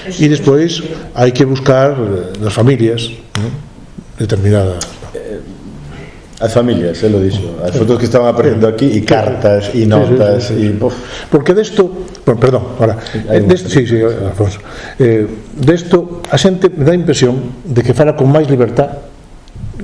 E despois hai que buscar nas familias, ¿no? Determinadas... As familias, lo dixo, as fotos que estaban aparecendo aquí, e cartas, e notas, e... Porque desto, bueno, perdón, ahora, sí, Alfonso, desto a xente me dá a impresión de que fala con máis libertad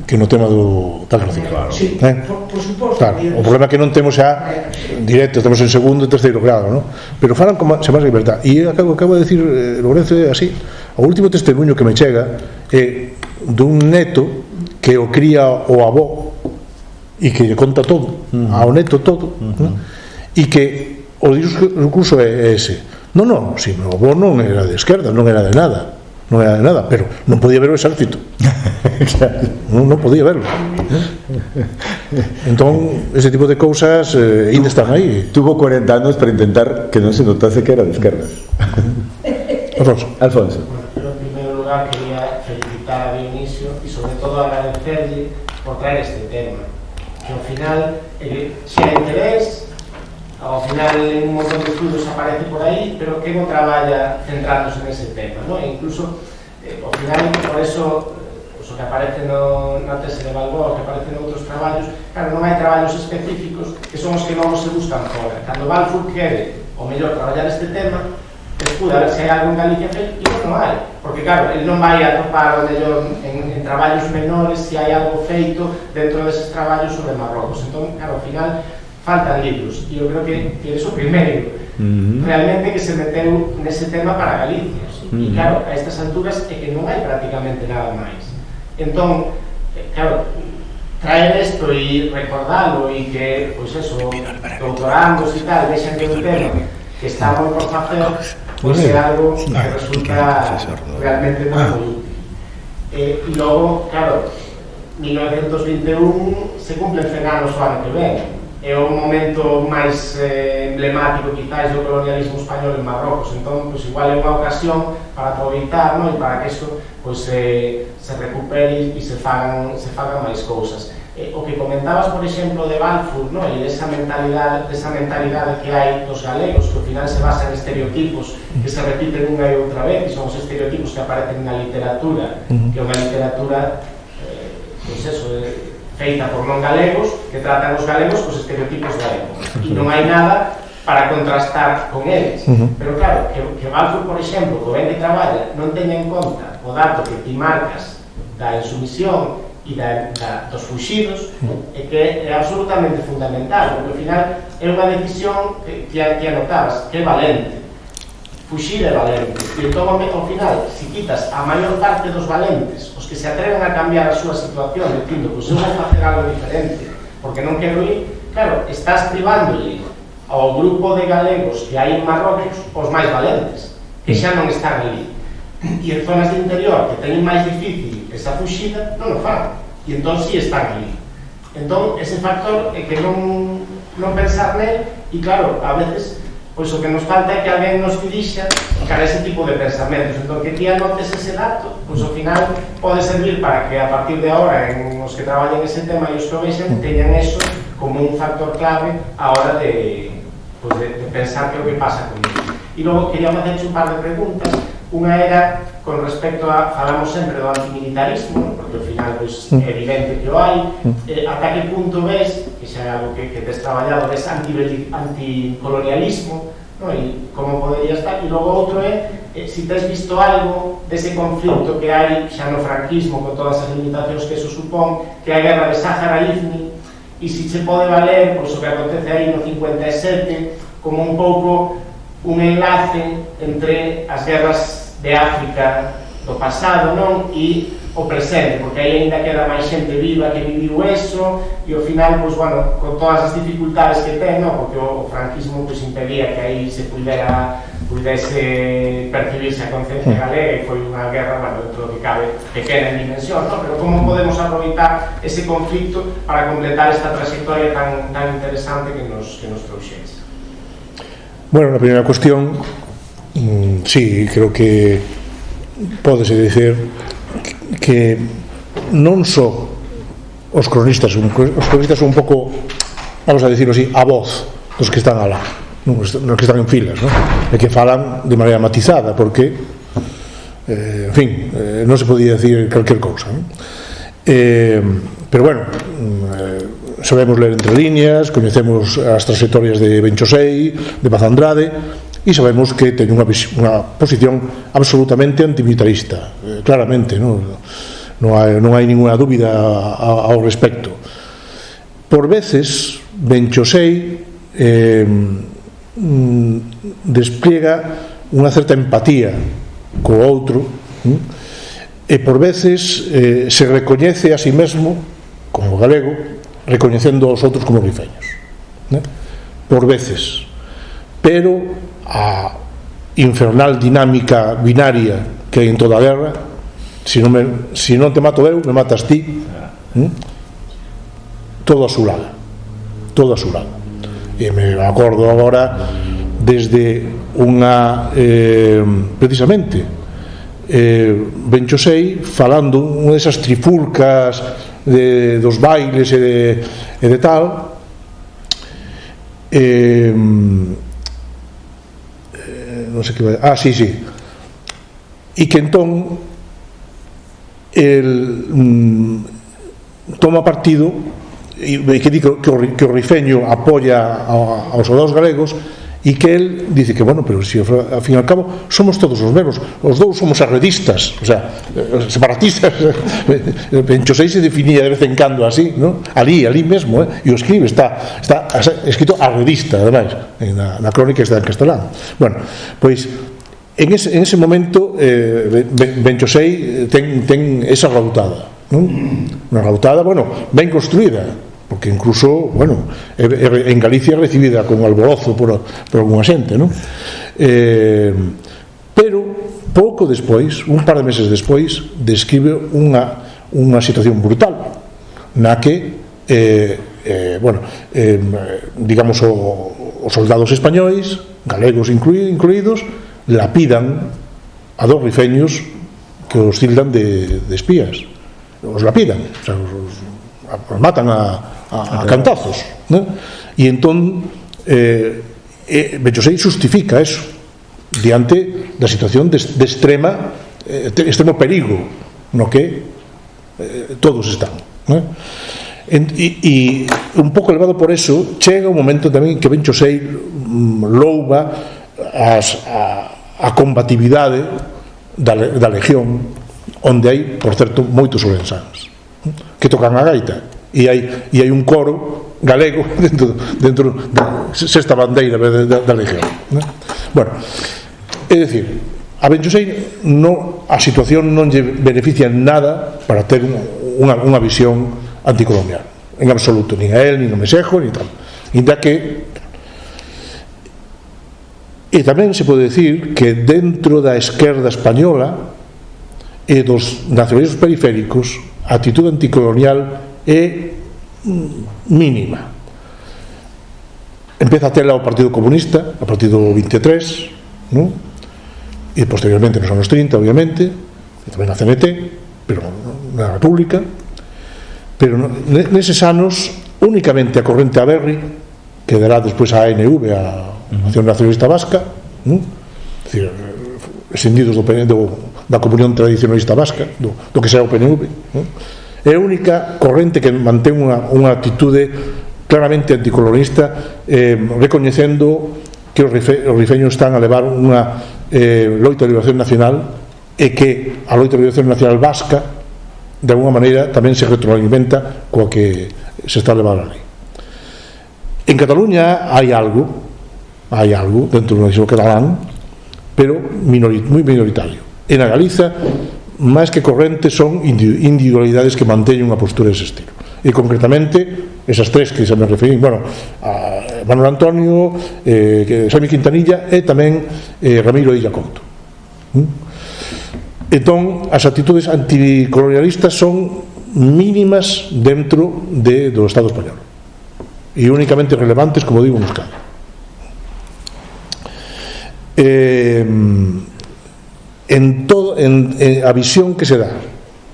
que no tema da Guerra Civil. Sí, por suposto. Claro, o problema é que non temos xa directo, temos en segundo e terceiro grado, ¿no? Pero falan con máis libertad. E acabo de decir, Lorenzo, así, o último testemunho que me chega é dun neto que o cría o avó e que lle conta todo, ao neto todo, e que o discurso é ese. Non, si meu avó non era de esquerda, non era de nada, pero non podía ver o exército. Non podía verlo. Entón, ese tipo de cousas ainda están aí. Tuvo 40 anos para intentar que non se notase que era de esquerda. Alfonso. En primeiro lugar, quería felicitar a Dionisio e sobre todo agradecerle por traer este tema, que ao final, se hai interés, Ao final, en un montón de estudos aparece por aí, pero que non traballa centrándose nese tema, non? E incluso, ao final, por eso, o que aparece na tese de Balboa, que aparece noutros traballos, claro, non hai traballos específicos que son os que non se buscan fora. Cando Balfour quere, o mellor, traballar este tema, escuda a ver se hai algo en Galicia feito, e non hai, porque claro, ele non vai atopar o mellor en traballos menores se hai algo feito dentro deses traballos sobre Marrocos. Entón, claro, ao final faltan libros, e eu creo que eres o primeiro realmente que se meteu nese tema para Galicia, e claro, a estas alturas é que non hai prácticamente nada máis. Entón, claro, traer isto e recordalo e que, pois eso, doutorandos e tal, deixan que un tema que está moi por facer, pois é algo que resulta realmente moi útil. E logo, claro, 1921 se cumplen 100 anos o ano que ven. É o momento máis emblemático quizás do colonialismo español en Marrocos, entón, pois igual é unha ocasión para aproveitar, non? E para que isto pois, se recupere e se fagan máis cousas. O que comentabas, por exemplo, de Balfour, non? E desa mentalidade que hai dos galegos, que ao final se basa en estereotipos que se repiten unha e outra vez, e son os estereotipos que aparecen na literatura, que é unha literatura pois eso, feita por non galegos, que tratan os galegos cos estereotipos da época, e non hai nada para contrastar con eles. Pero claro, que Balfour, por exemplo, que ben que traballa, non teña en conta o dato que ti marcas da insumisión e dos fuxidos, é que é absolutamente fundamental, porque ao final é unha decisión que anotabas, que é valente. Fuxir é valente, e entón ao final, se quitas a maior parte dos valentes, os que se atreven a cambiar a súa situación, dicindo, pois eu vou facer algo diferente, porque non quero ir, claro, estás privándolle ao grupo de galegos que hai en Marrocos os máis valentes, que xa non están ali. E en zonas de interior que teñen máis difícil esa fuxida, non o fan, e entón si están ali. Entón, ese factor é que non pensar nel, e claro, a veces pois o que nos falta é que alguén nos dirixa cara a ese tipo de pensamentos. Entón, que ti anotes ese dato, pois ao final pode servir para que a partir de agora en os que traballen ese tema e os que o vexen teñan eso como un factor clave a hora de pensar que é o que pasa con isto. E logo quería facerche un par de preguntas. Unha era con respecto a, falamos sempre do antimilitarismo, porque ao final pois, é evidente que o hai, ata que punto ves, que xa é algo que tes traballado, ves anticolonialismo, no? E como podería estar, e logo outro é se tes visto algo dese conflito que hai xa no franquismo con todas as limitacións que eso supón, que é a guerra de Sáhara-Ifni, e se che pode valer pois, o que acontece aí no 57 como un pouco un enlace entre as guerras de África do pasado, non? E o presente, porque aí ainda queda máis xente viva que viviu eso, e ao final, pois, bueno, con todas as dificultades que ten, non? Porque o franquismo pois, impedía que aí se pudese percibirse a conciencia galega, e foi unha guerra, bueno, dentro do que cabe, pequena en dimensión, non? Pero como podemos aproveitar ese conflicto para completar esta trayectoria tan interesante que nos trouxeres? Bueno, na primeira cuestión, sí, creo que pódese dicer que non só os cronistas son un pouco, vamos a decirlo así, a voz dos que están alá, nos que están en filas, ¿no? E que falan de maneira matizada, porque en fin, non se podía decir calquer cousa, ¿no? Pero bueno, sabemos ler entre líneas, coñecemos as trayectorias de Benchosei, de Paz Andrade, e sabemos que ten unha posición absolutamente antimilitarista, claramente, non hai ninguna dúbida ao respecto. Por veces, Benchosei despliega unha certa empatía co outro, e por veces se recoñece a si mesmo como galego, recoñecendo aos outros como rifeños, ¿no? Por veces, pero a infernal dinámica binaria que hai en toda a guerra, si non te mato eu, me matas ti, todo a su lado, e me acordo agora desde unha precisamente Benchosei falando unha desas trifulcas dos bailes e de tal, non sei que vai... sí e que entón toma partido e que di que o Rifeño apoia aos soldados galegos e que el dice que, bueno, pero si ao fin e ao cabo somos todos os mesmos, os dous somos arredistas, o sea, separatistas. Benchosei se definía de vez en cando así, ¿no? Ali mesmo, e o escribe, está escrito arredista, ademais, na crónica está en castelán. Bueno, pois en ese momento Benchosei ten esa rautada, ¿no? Unha rautada, bueno, ben construída, porque incluso, bueno, en Galicia é recibida con alborozo por alguna xente, non? Pero pouco despois, un par de meses despois, describe unha situación brutal na que digamos os soldados españois, galegos incluídos, lapidan a dos rifeños que os tildan de espías, os lapidan, o sea, os matan a cantazos, ¿no? E entón Benchosei justifica eso diante da situación de extremo perigo no que todos están, ¿no? E un pouco elevado por eso chega un momento tamén que Benchosei louva a combatividade da legión, onde hai, por certo, moitos ourensáns que tocan a gaita e hai un coro galego dentro da sexta bandeira da legión, ¿no? Bueno, é dicir, a Benchosei a situación non lle beneficia en nada para ter unha visión anticolonial en absoluto, nin a él, nin a Mesejo, nin tal, inda que e tamén se pode decir que dentro da esquerda española e dos nacionalismos periféricos a actitude anticolonial é mínima. Empeza a tela o Partido Comunista, o Partido 23, ¿no? E posteriormente nos anos 30, obviamente, e tamén a CNT, pero na República. Pero neses anos únicamente a corrente Aberri, que dará despois a ANV, a Nación Nacionalista Vasca, ¿no? É dicir, escindidos da Comunión Tradicionalista Vasca, do que será o PNV, ¿no? É a única corrente que mantén unha actitude claramente anticolonista, recoñecendo que os rifeños están a levar unha loita de liberación nacional e que a loita de liberación nacional vasca de alguna maneira tamén se retroalimenta coa que se está a levar ali. En Cataluña hai algo dentro do nacionalismo catalán, pero moi minoritario. En a Galiza, máis que corrente, son individualidades que manteñen unha postura dese estilo. E concretamente esas tres que se me referín, bueno, a Manuel Antonio, Xaime Quintanilla e tamén Ramiro Illa Couto. Entón, as actitudes anticolonialistas son mínimas dentro do Estado español e únicamente relevantes, como digo, en Euskadi. A visión que se dá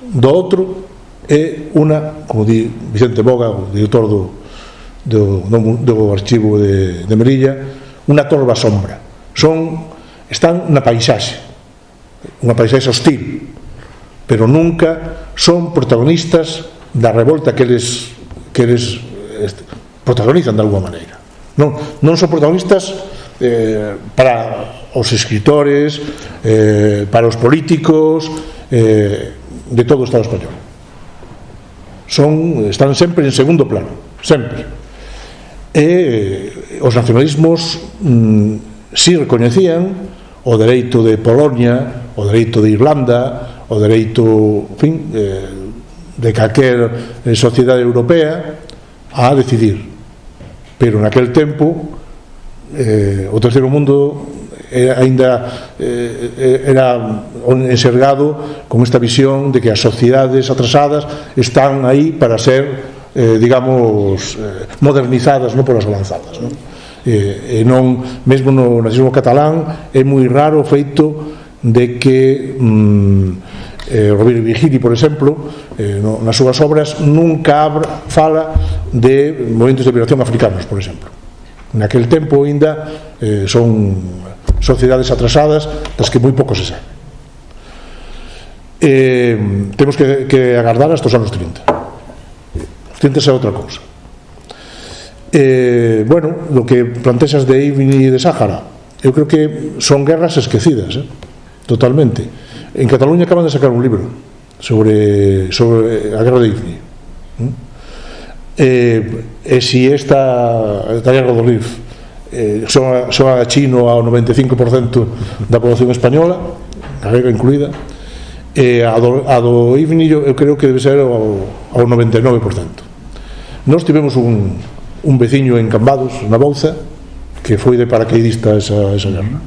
do outro é unha, como di Vicente Boga, o director do archivo de Melilla, unha torva sombra. Están na paisaxe, unha paisaxe hostil, pero nunca son protagonistas da revolta que eles protagonizan de alguma maneira. Non son protagonistas para os escritores, para os políticos de todo o Estado español. Están sempre en segundo plano, sempre. E os nacionalismos si recoñecían o dereito de Polonia, o dereito de Irlanda, o dereito, en fin, de calquer sociedade europea a decidir. Pero naquel tempo o terceiro mundo ainda era enxergado con esta visión de que as sociedades atrasadas están aí para ser, digamos, modernizadas, non polas avanzadas, non? E non, mesmo no nacionalismo catalán é moi raro o feito de que Rovira e Virgili, por exemplo, nas súas obras nunca fala de movimentos de liberación africanos, por exemplo. naquel tempo ainda son sociedades atrasadas das que moi pouco se sabe. Temos que agardar hasta os anos 30. Os 30 é outra cousa. Bueno, lo que plantexas de Ifni e de Sáhara, eu creo que son guerras esquecidas, totalmente. En Cataluña acaban de sacar un libro sobre a guerra de Ifni, e si esta guerra do Rif son a chino ao 95% da población española, galega incluída, a do Ifni eu creo que debe ser ao 99%. Nós tivemos un veciño en Cambados, na Bouza, que foi de paracaidista esa guerra.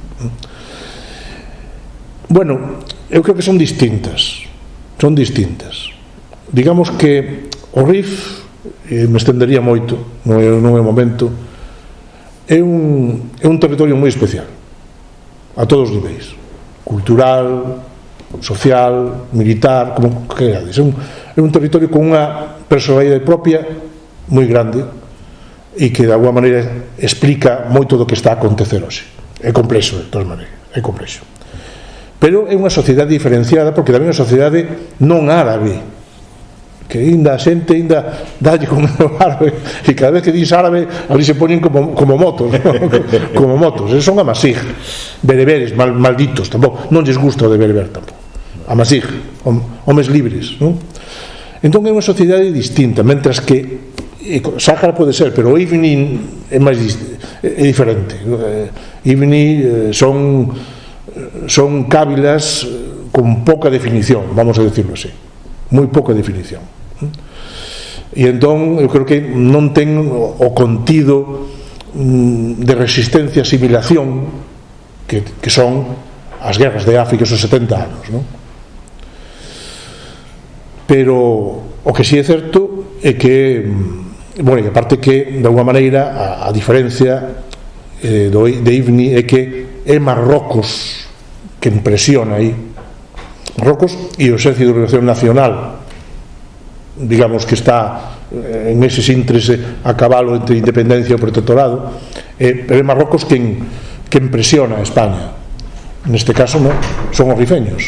Bueno, eu creo que son distintas. Digamos que o Rif, me estendería moito, non é o momento, é un territorio moi especial a todos os niveis, cultural, social, militar, como querades. É un territorio con unha personalidade propia moi grande e que de alguma maneira explica moito do que está a acontecer hoxe. É complexo, de todas maneiras, é complexo, pero é unha sociedade diferenciada, porque tamén é unha sociedade non árabe, que ainda a xente dalle con o árabe, e cada vez que dis árabe ali se poñen como motos, ¿no? Como motos, son amasig, bereberes, malditos, tampouco, non lles gusta o de bereber tampouco, amasig, homes libres, ¿no? Entón é unha sociedade distinta, mentras que Sáhara pode ser, pero o Ifni é diferente. Ifni son cávilas con poca definición, vamos a decirlo así, moi poca definición, e entón eu creo que non ten o contido de resistencia e asimilación que son as guerras de África esos 70 anos, non? Pero o que si é certo é que, bueno, e aparte que de alguma maneira a diferencia de Ifni é que é Marrocos que impresiona aí, Marrocos e o Exército de Liberación Nacional, digamos que está en ese interese a cabalo entre independencia e protectorado, pero é Marrocos quen impresiona a España. Neste caso non son os rifeños,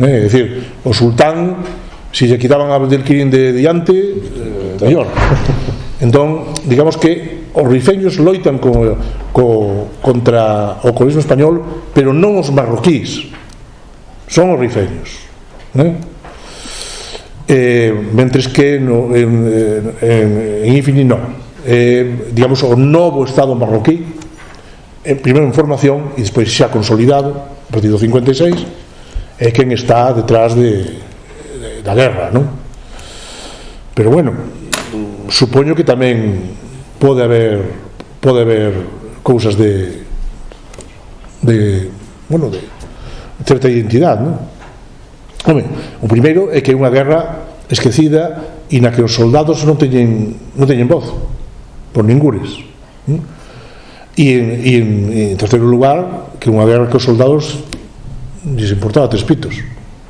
é dicir, o sultán, se lle quitaban a Abdelkirim de diante, mellor. Entón, digamos que os rifeños loitan contra o colonismo español, pero non os marroquís, son os rifeños, mentres que en Ifni non, digamos o novo Estado marroquí, primeiro en formación e despois xa consolidado a partir do 56, é quen está detrás da guerra, non? Pero bueno, supoño que tamén pode haber cousas de certa identidade, non? Home, o primeiro é que é unha guerra esquecida e na que os soldados non teñen voz por ningures, e en terceiro lugar que é unha guerra que os soldados lles importaba tres pitos,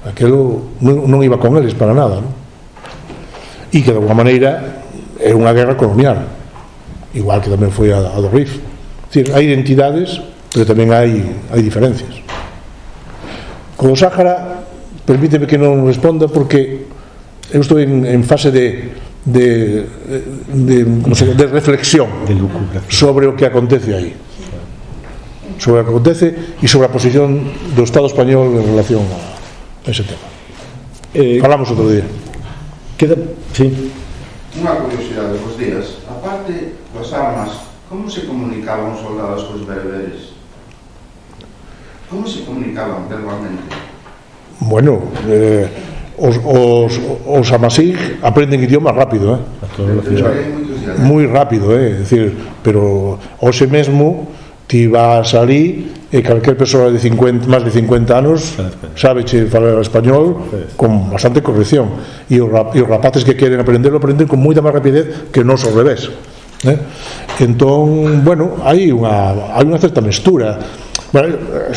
aquelo non iba con eles para nada, non? E que de alguma maneira é unha guerra colonial, igual que tamén foi a do Rif. Hai identidades, pero tamén hai diferencias. Con o Sáhara, permíteme que non responda porque eu estou en fase de reflexión sobre o que acontece aí, sobre o que acontece e sobre a posición do Estado español en relación a ese tema. Falamos outro día. Sí. Unha curiosidade dos días, aparte das armas, como se comunicaban os soldados cos bereberes? Como se comunicaban verbalmente? Bueno, os amasig aprenden idioma rápido, moi rápido, decir, pero hoxe mesmo ti vas ali e calquer persoa de máis de 50 anos sabe falar español con bastante corrección, e os rapaces que queren aprenderlo aprenden con moita máis rapidez que nós ao revés, entón, bueno, hai unha certa mestura.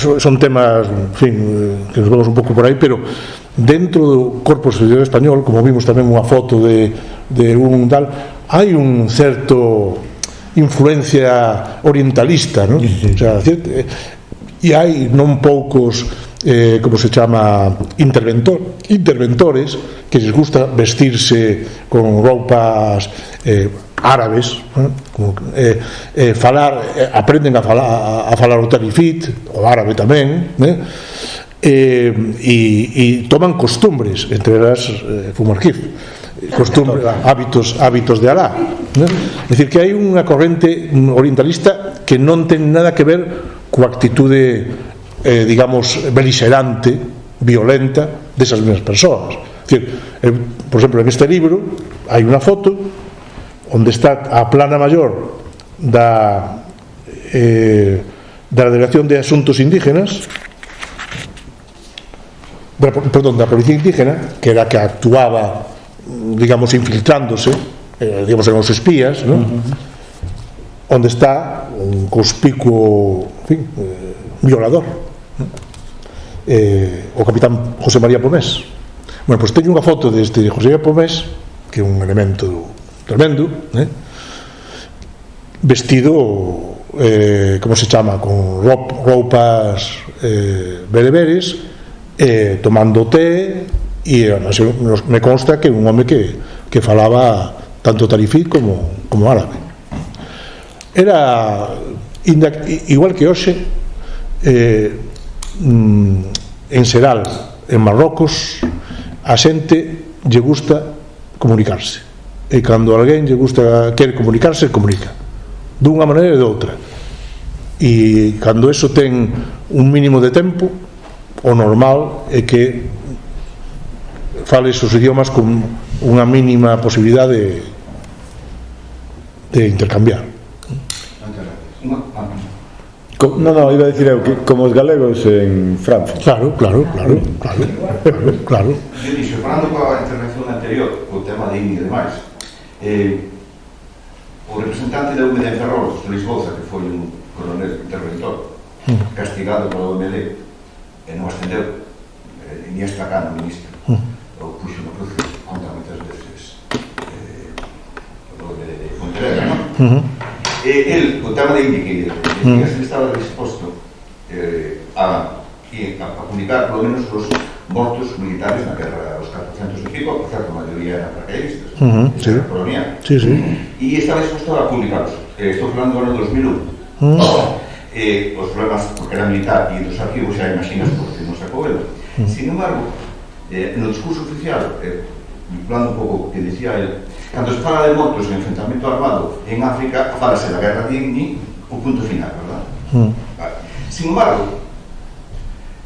Son temas, en fin, que nos vemos un pouco por aí, pero dentro do Corpo Superior Español, como vimos tamén unha foto de un tal, hai un certo influencia orientalista, ¿no? O sea, e hai non poucos como se chama interventores que les gusta vestirse con roupas árabes, aprenden a falar o tarifit, o árabe tamén, e toman costumbres, entre elas fumar gif, hábitos de Alá. É dicir, que hai unha corrente orientalista que non ten nada que ver coa actitude, digamos, beligerante, violenta desas mesmas persoas. É dicir, por exemplo, en este libro hai unha foto onde está a plana maior da Delegación de Asuntos Indígenas, da Policía Indígena, que era a que actuaba, digamos, infiltrándose, digamos, en os espías, ¿no? Onde está un conspicuo, en fin, violador, ¿no? O capitán José María Pomés. Bueno, pois teño unha foto deste José María Pomés, que é un elemento tremendo, vestido, como se chama, con roupas bereberes, tomando té, e me consta que un home que falaba tanto tarifí como árabe. Era igual que hoxe, en Seral, en Marrocos, a xente lle gusta comunicarse, e cando alguén lle gusta, quer comunicarse, comunica dunha maneira e de outra, e cando eso ten un mínimo de tempo, o normal é que fales os idiomas con unha mínima posibilidade de intercambiar. No, iba a decir eu que como os galegos en Francia. Claro. Eu dixo, falando coa intervención anterior, o tema de INI e demais, o representante da UMD en Ferrol, Luís Bouza, que foi un coronel interventor castigado pola UMD e non ascendeu ni esta cá no ministro, o puxo no cruce contra moitas veces o UMD de Pontevedra, non? El, o tema de INI, que estaba disposto a publicar polo menos os mortos militares na guerra, os 400 e pico, por certo, a maioría eran paracaidistas, era colonial, e estaba disposto a publicarlos. Estou falando do ano 2001. Os problemas, porque era militar, e dos arquivos xa imaginas porque non sacou ele. Sin embargo, no discurso oficial, vinculando un pouco o que dicía ele, cando se fala de mortos en enfrentamento armado en África, falase da guerra de INI, o punto final, verdad? Sin embargo,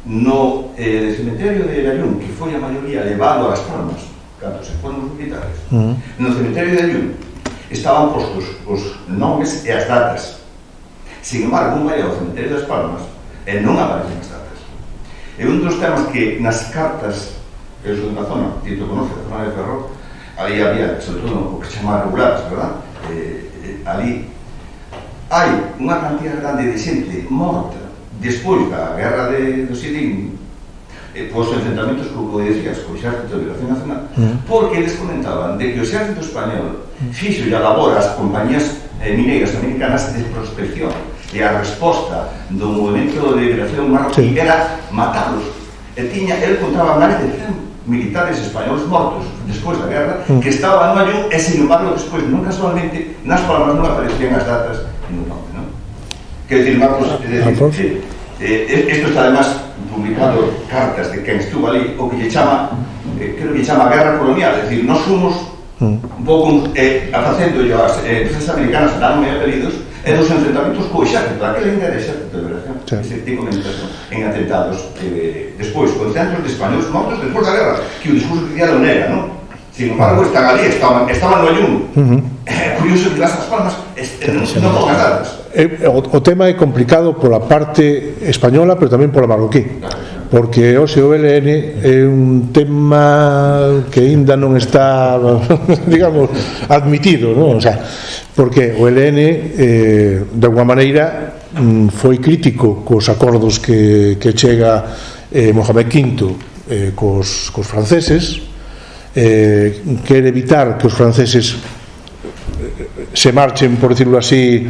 no cemiterio de Layún, que foi a maioría levado a Las Palmas, cando se foron os militares, no cemiterio de Layún estaban postos os nomes e as datas. Sin embargo, un vai ao cemiterio das Palmas e non aparecen as datas. É un dos temas que nas cartas que eu sou da zona, Tito conoce, da zona de Ferrol, ali había, sobre todo, o que se chama regulares, verdad? Ali hai unha cantidad grande de xente morta despois da guerra do Sidín, pos enfrentamentos, como decías, co Exército de Liberación Nacional, porque eles comentaban de que o Exército Español fixo e elabora as compañías mineiras americanas de prospección, e a resposta do movimento de liberación marroquí era matalos. E ele contaba máis de 100 militares españoles mortos despois da guerra que estaban no Layún, e sin embargo despois, non casualmente, nas Palmas non aparecían as datas no nome, non? Quer dizer, Marcos, isto está además publicado cartas de quen estuvo ali, o que lle chama, creo que lle chama guerra colonial, é dicir, nós somos un pouco facendo as empresas americanas dándome apelidos e dos enfrentamentos co Exército, aquel ainda era Exército de Liberación, ese tipo de en atentados despois, con centros de españoles mortos despois da guerra, que o discurso oficial non era, non? Sin embargo, están ali, estaban no Layún. Curioso que las Palmas non pongan datas. O tema é complicado pola parte española, pero tamén pola marroquí, porque o OLN é un tema que ainda non está, digamos, admitido, non? O sea, porque o ELN de alguma maneira foi crítico cos acordos que chega Mohamed V cos franceses, quere evitar que os franceses se marchen, por decirlo así,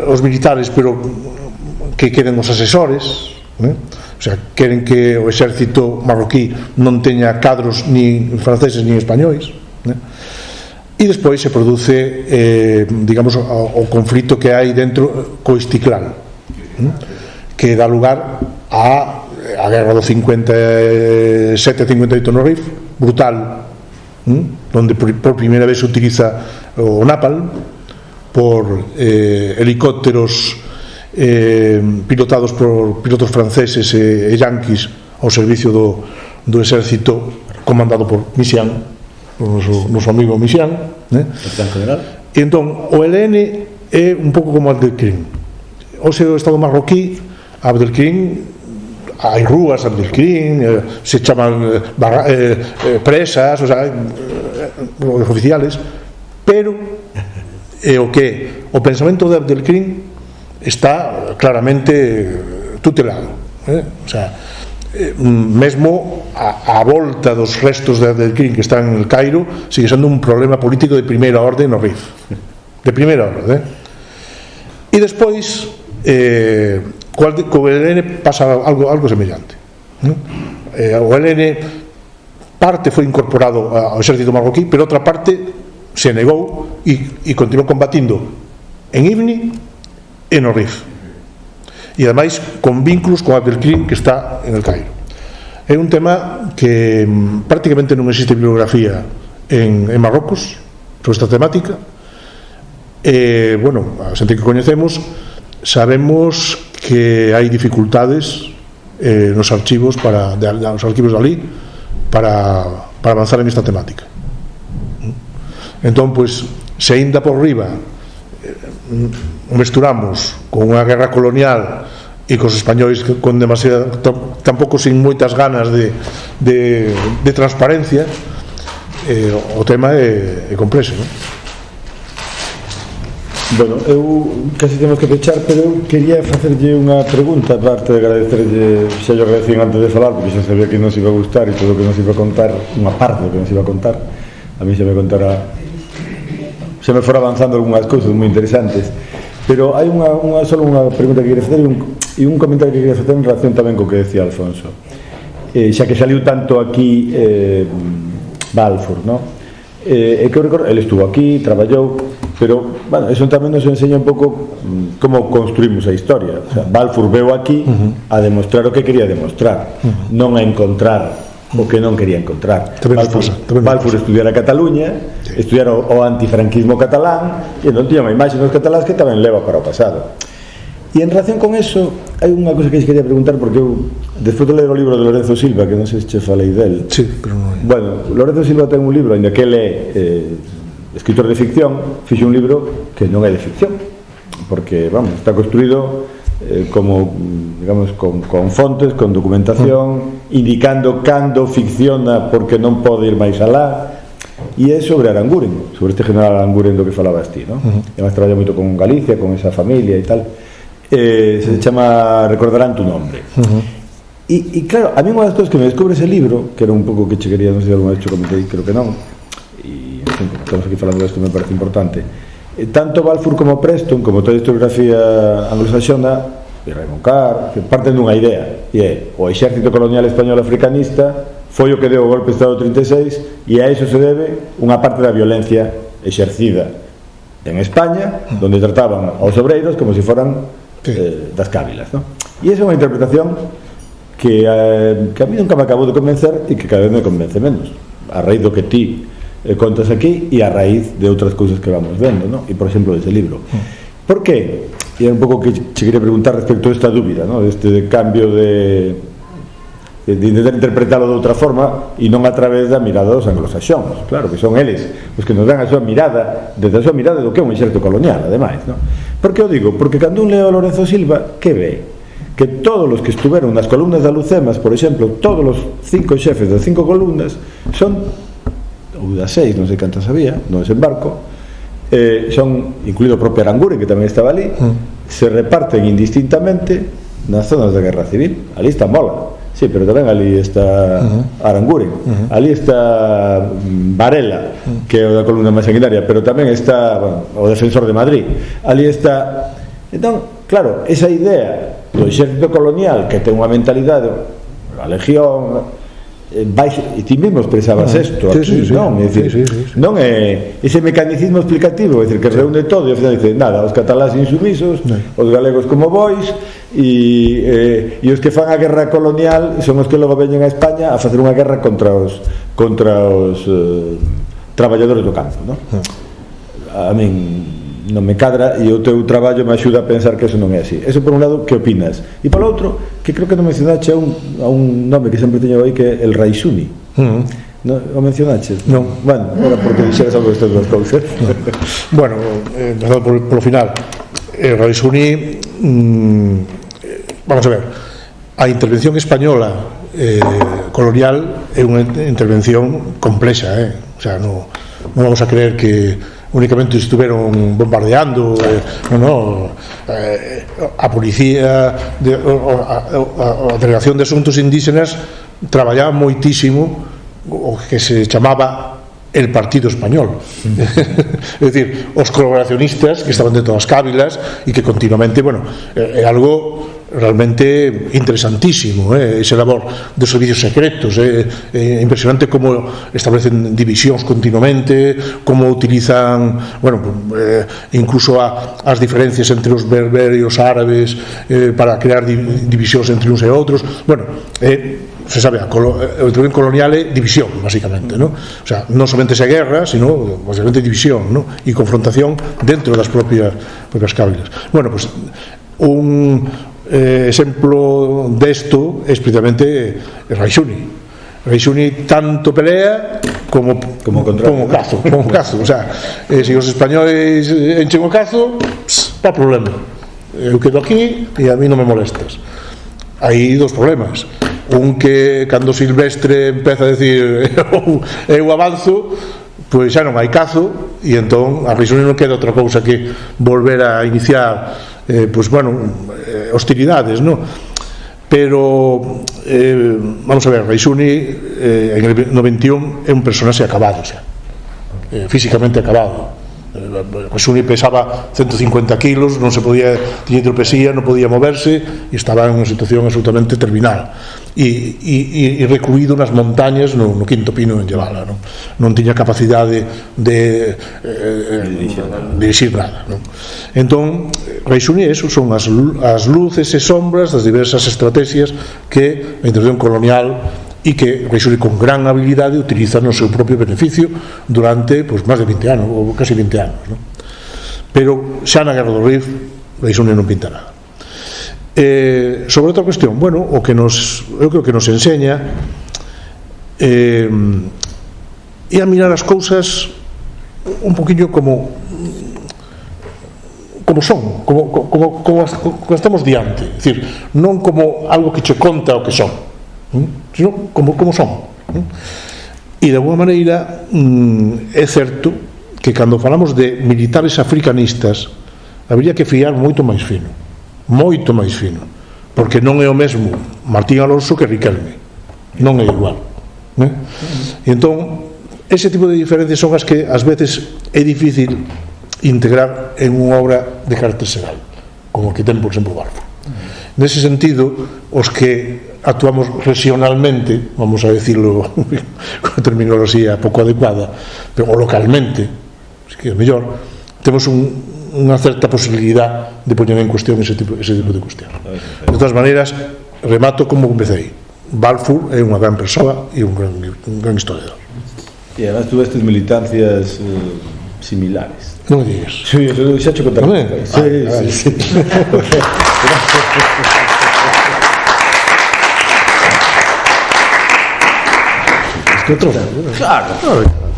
os militares, pero que queden os asesores, o sea, queren que o exército marroquí non teña cadros ni franceses ni españois, e despois se produce digamos o conflito que hai dentro co Istiklal, que dá lugar a guerra do 57-58 no Rif, brutal, donde por primeira vez se utiliza o napalm por helicópteros pilotados por pilotos franceses e yanquis ao servicio do exército comandado por Misian, o noso amigo Misian, e entón o ELN é un pouco como Abdelkrim. O seu estado marroquí, Abdelkrim, hai rúas Abdelkrim, se chaman presas, o sea, oficiales, pero o que o pensamento de Abdelkrim está claramente tutelado, o sea, mesmo a volta dos restos de Abdelkrim que están en el Cairo sigue sendo un problema político de primeira orde no Rif, de primeira orde, e despois co ELN pasa algo semellante, o ELN parte foi incorporado ao exército marroquí, pero outra parte se negou e continuou combatindo en Ibni e no Rif, e ademais con vínculos con Abdelkrim que está en el Cairo. É un tema que prácticamente non existe bibliografía en Marrocos sobre esta temática. Bueno, a xente que coñecemos sabemos que hai dificultades nos archivos nos archivos de alí para avanzar en esta temática. Entón, pois, se ainda por riba mesturamos con unha guerra colonial e cos españois con demasiada, tampouco sin moitas ganas de transparencia, o tema é complexo, non? Bueno, eu casi temos que pechar, pero eu quería facerlle unha pregunta, aparte de agradecerlle, xa yo agradecín antes de falar, porque xa sabía que nos iba a gustar e todo o que nos iba a contar, unha parte do que nos iba a contar, a mí xa me contara, xa me fora avanzando algunhas cousas moi interesantes, pero hai só unha pregunta que queria facer e un comentario que queria facer en relación tamén co que decía Alfonso, xa que saliu tanto aquí Balfour, non? E que eu recordo, ele estuvo aquí, traballou, pero, bueno, eso tamén nos enseña un pouco como construímos a historia. O sea, Balfour veu aquí a demostrar o que quería demostrar, non a encontrar o que non quería encontrar. Balfour estudiara Cataluña, estudiara o antifranquismo catalán, e non tiña unha imaxe nos cataláns que tamén leva para o pasado. E en relación con eso, hai unha cosa que se quería preguntar, porque eu, despois de ler o libro de Lorenzo Silva, que non sei se che falei del. Sí, pero non. Bueno, Lorenzo Silva ten un libro, ainda que ele é escritor de ficción, fixe un libro que non é de ficción, porque, vamos, está construído como, digamos, con fontes, con documentación, indicando cando ficciona porque non pode ir máis alá, e é sobre Aranguren, sobre este general Aranguren do que falabas ti, non? E además traballa moito con Galicia, con esa familia e tal. Se chama Recordarán tu nombre. E claro, a mí unha das cousas que me descubre ese libro, que era un pouco que che quería, non sei se alguna vez che comentei, creo que non, e estamos aquí falando desto, me parece importante, tanto Balfour como Preston, como toda a historiografía anglosaxona e Raymond Carr, que parten dunha idea, e é o exército colonial español africanista foi o que deu o golpe de Estado 36, e a iso se debe unha parte da violencia exercida en España, donde trataban aos obreiros como se foran das cávilas, ¿no? E esa é unha interpretación que a mí nunca me acabou de convencer e que cada vez me convence menos, a raíz do que ti contas aquí e a raíz de outras cousas que vamos vendo, ¿no? E por exemplo dese libro. Por qué? E é un pouco que che quería preguntar respecto a esta dúbida, ¿no? Este cambio de intentar interpretarlo de outra forma e non a través da mirada dos anglosaxóns, claro, que son eles os que nos dan a súa mirada, desde a súa mirada do que é un exército colonial, ademais, ¿no? Por que o digo? Porque cando un leo a Lorenzo Silva, que ve? Que todos os que estuveron nas columnas de Alucemas, por exemplo, todos os 5 xefes das 5 columnas son, ou das 6, non sei cantas había, no desembarco, son, incluído o propio Aranguren, que tamén estaba ali, se reparten indistintamente nas zonas da guerra civil. Ali está mola. Sí, pero tamén ali está Aranguren, ali está Varela, que é o da columna máis sanguinaria, pero tamén está, bueno, o Defensor de Madrid, ali está. Entón, claro, esa idea do exército colonial que ten unha mentalidade, a legión, e ti mesmo expresabas isto aquí, non? É dicir, non é ese mecanicismo explicativo, é dicir, que reúne todo e ao final dice, nada, os catalás insumisos, os galegos como bois, e os que fan a guerra colonial son os que logo veñen a España a facer unha guerra contra os traballadores do campo, non? A min non me cadra, e o teu traballo me axuda a pensar que eso non é así. Eso por un lado, que opinas? E polo outro, que creo que non mencionaste a un nome que sempre teño aí, que é el Raisuni. No, o mencionaches? Non. Bueno, era porque dixeras algo destas duas cousas. Bueno, empezando polo final, el Raisuni, vamos a ver, a intervención española colonial é unha intervención complexa, o sea, non vamos a creer que únicamente estuveron bombardeando, a policía, a Delegación de Asuntos Indígenas traballaba moitísimo o que se chamaba el Partido Español. É dicir, os colaboracionistas que estaban dentro das cávilas e que continuamente, bueno, é algo realmente interesantísimo, ese labor dos servicios secretos, é impresionante como establecen divisións continuamente, como utilizan, bueno, incluso as diferencias entre os berberes e os árabes para crear divisións entre uns e outros. Bueno, se sabe, o intervención colonial é división, basicamente, ¿no? O sea, non somente esa guerra, sino básicamente división, ¿no? E confrontación dentro das propias cávilas. Bueno, pues un exemplo desto é precisamente Raisuni tanto pelea como cazo, o sea, se os españoles enchen o cazo, pa problema, eu quedo aquí e a mí non me molestas. Hai dos problemas, un que cando Silvestre empeza a decir eu avanzo, pois xa non hai cazo, e entón a Raisuni non queda outra cousa que volver a iniciar pois, bueno, hostilidades, ¿no? Pero vamos a ver, Raisuni no 21 é un personaxe acabado, o sea, físicamente acabado. Raisuni pesaba 150 kilos, non se podía, tiña hidropesía, non podía moverse e estaba en unha situación absolutamente terminal e recluído nas montañas no Quinto Pino en Llevala, non tiña capacidade de dirixir nada, non? Entón, Raisuni, eso son as luces e sombras das diversas estrategias que a intervención colonial e que Raisuni con gran habilidade utiliza no seu propio beneficio durante pues, máis de 20 anos, ou casi 20 anos, ¿no? Pero xa na Guerra do Rif Raisuni non pinta nada. Sobre outra cuestión, bueno, eu creo que nos enseña é a mirar as cousas un poquinho como son, como estamos diante, é dicir, non como algo que che conta o que son, sino como son. E de alguma maneira é certo que cando falamos de militares africanistas habría que fiar moito máis fino, porque non é o mesmo Martín Alonso que Riquelme, non é igual, e entón ese tipo de diferencias son as que ás veces é difícil integrar en unha obra de carácter xeral, como que ten por exemplo Balfour. Nese sentido, os que actuamos regionalmente, vamos a decirlo con terminoloxía pouco adecuada, pero localmente, que é mellor, temos unha certa posibilidad de poñer en cuestión ese tipo de cuestión. De todas maneiras, remato como empecé. Balfour é unha gran persoa e un gran historiador. E además tuve estas militancias similares. Non me digas. Sí, eu xa che contaré. Sí. Que outro? Claro.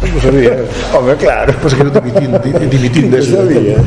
Non sabía. Home, claro. Pois que non dimitín deso. Non sabía.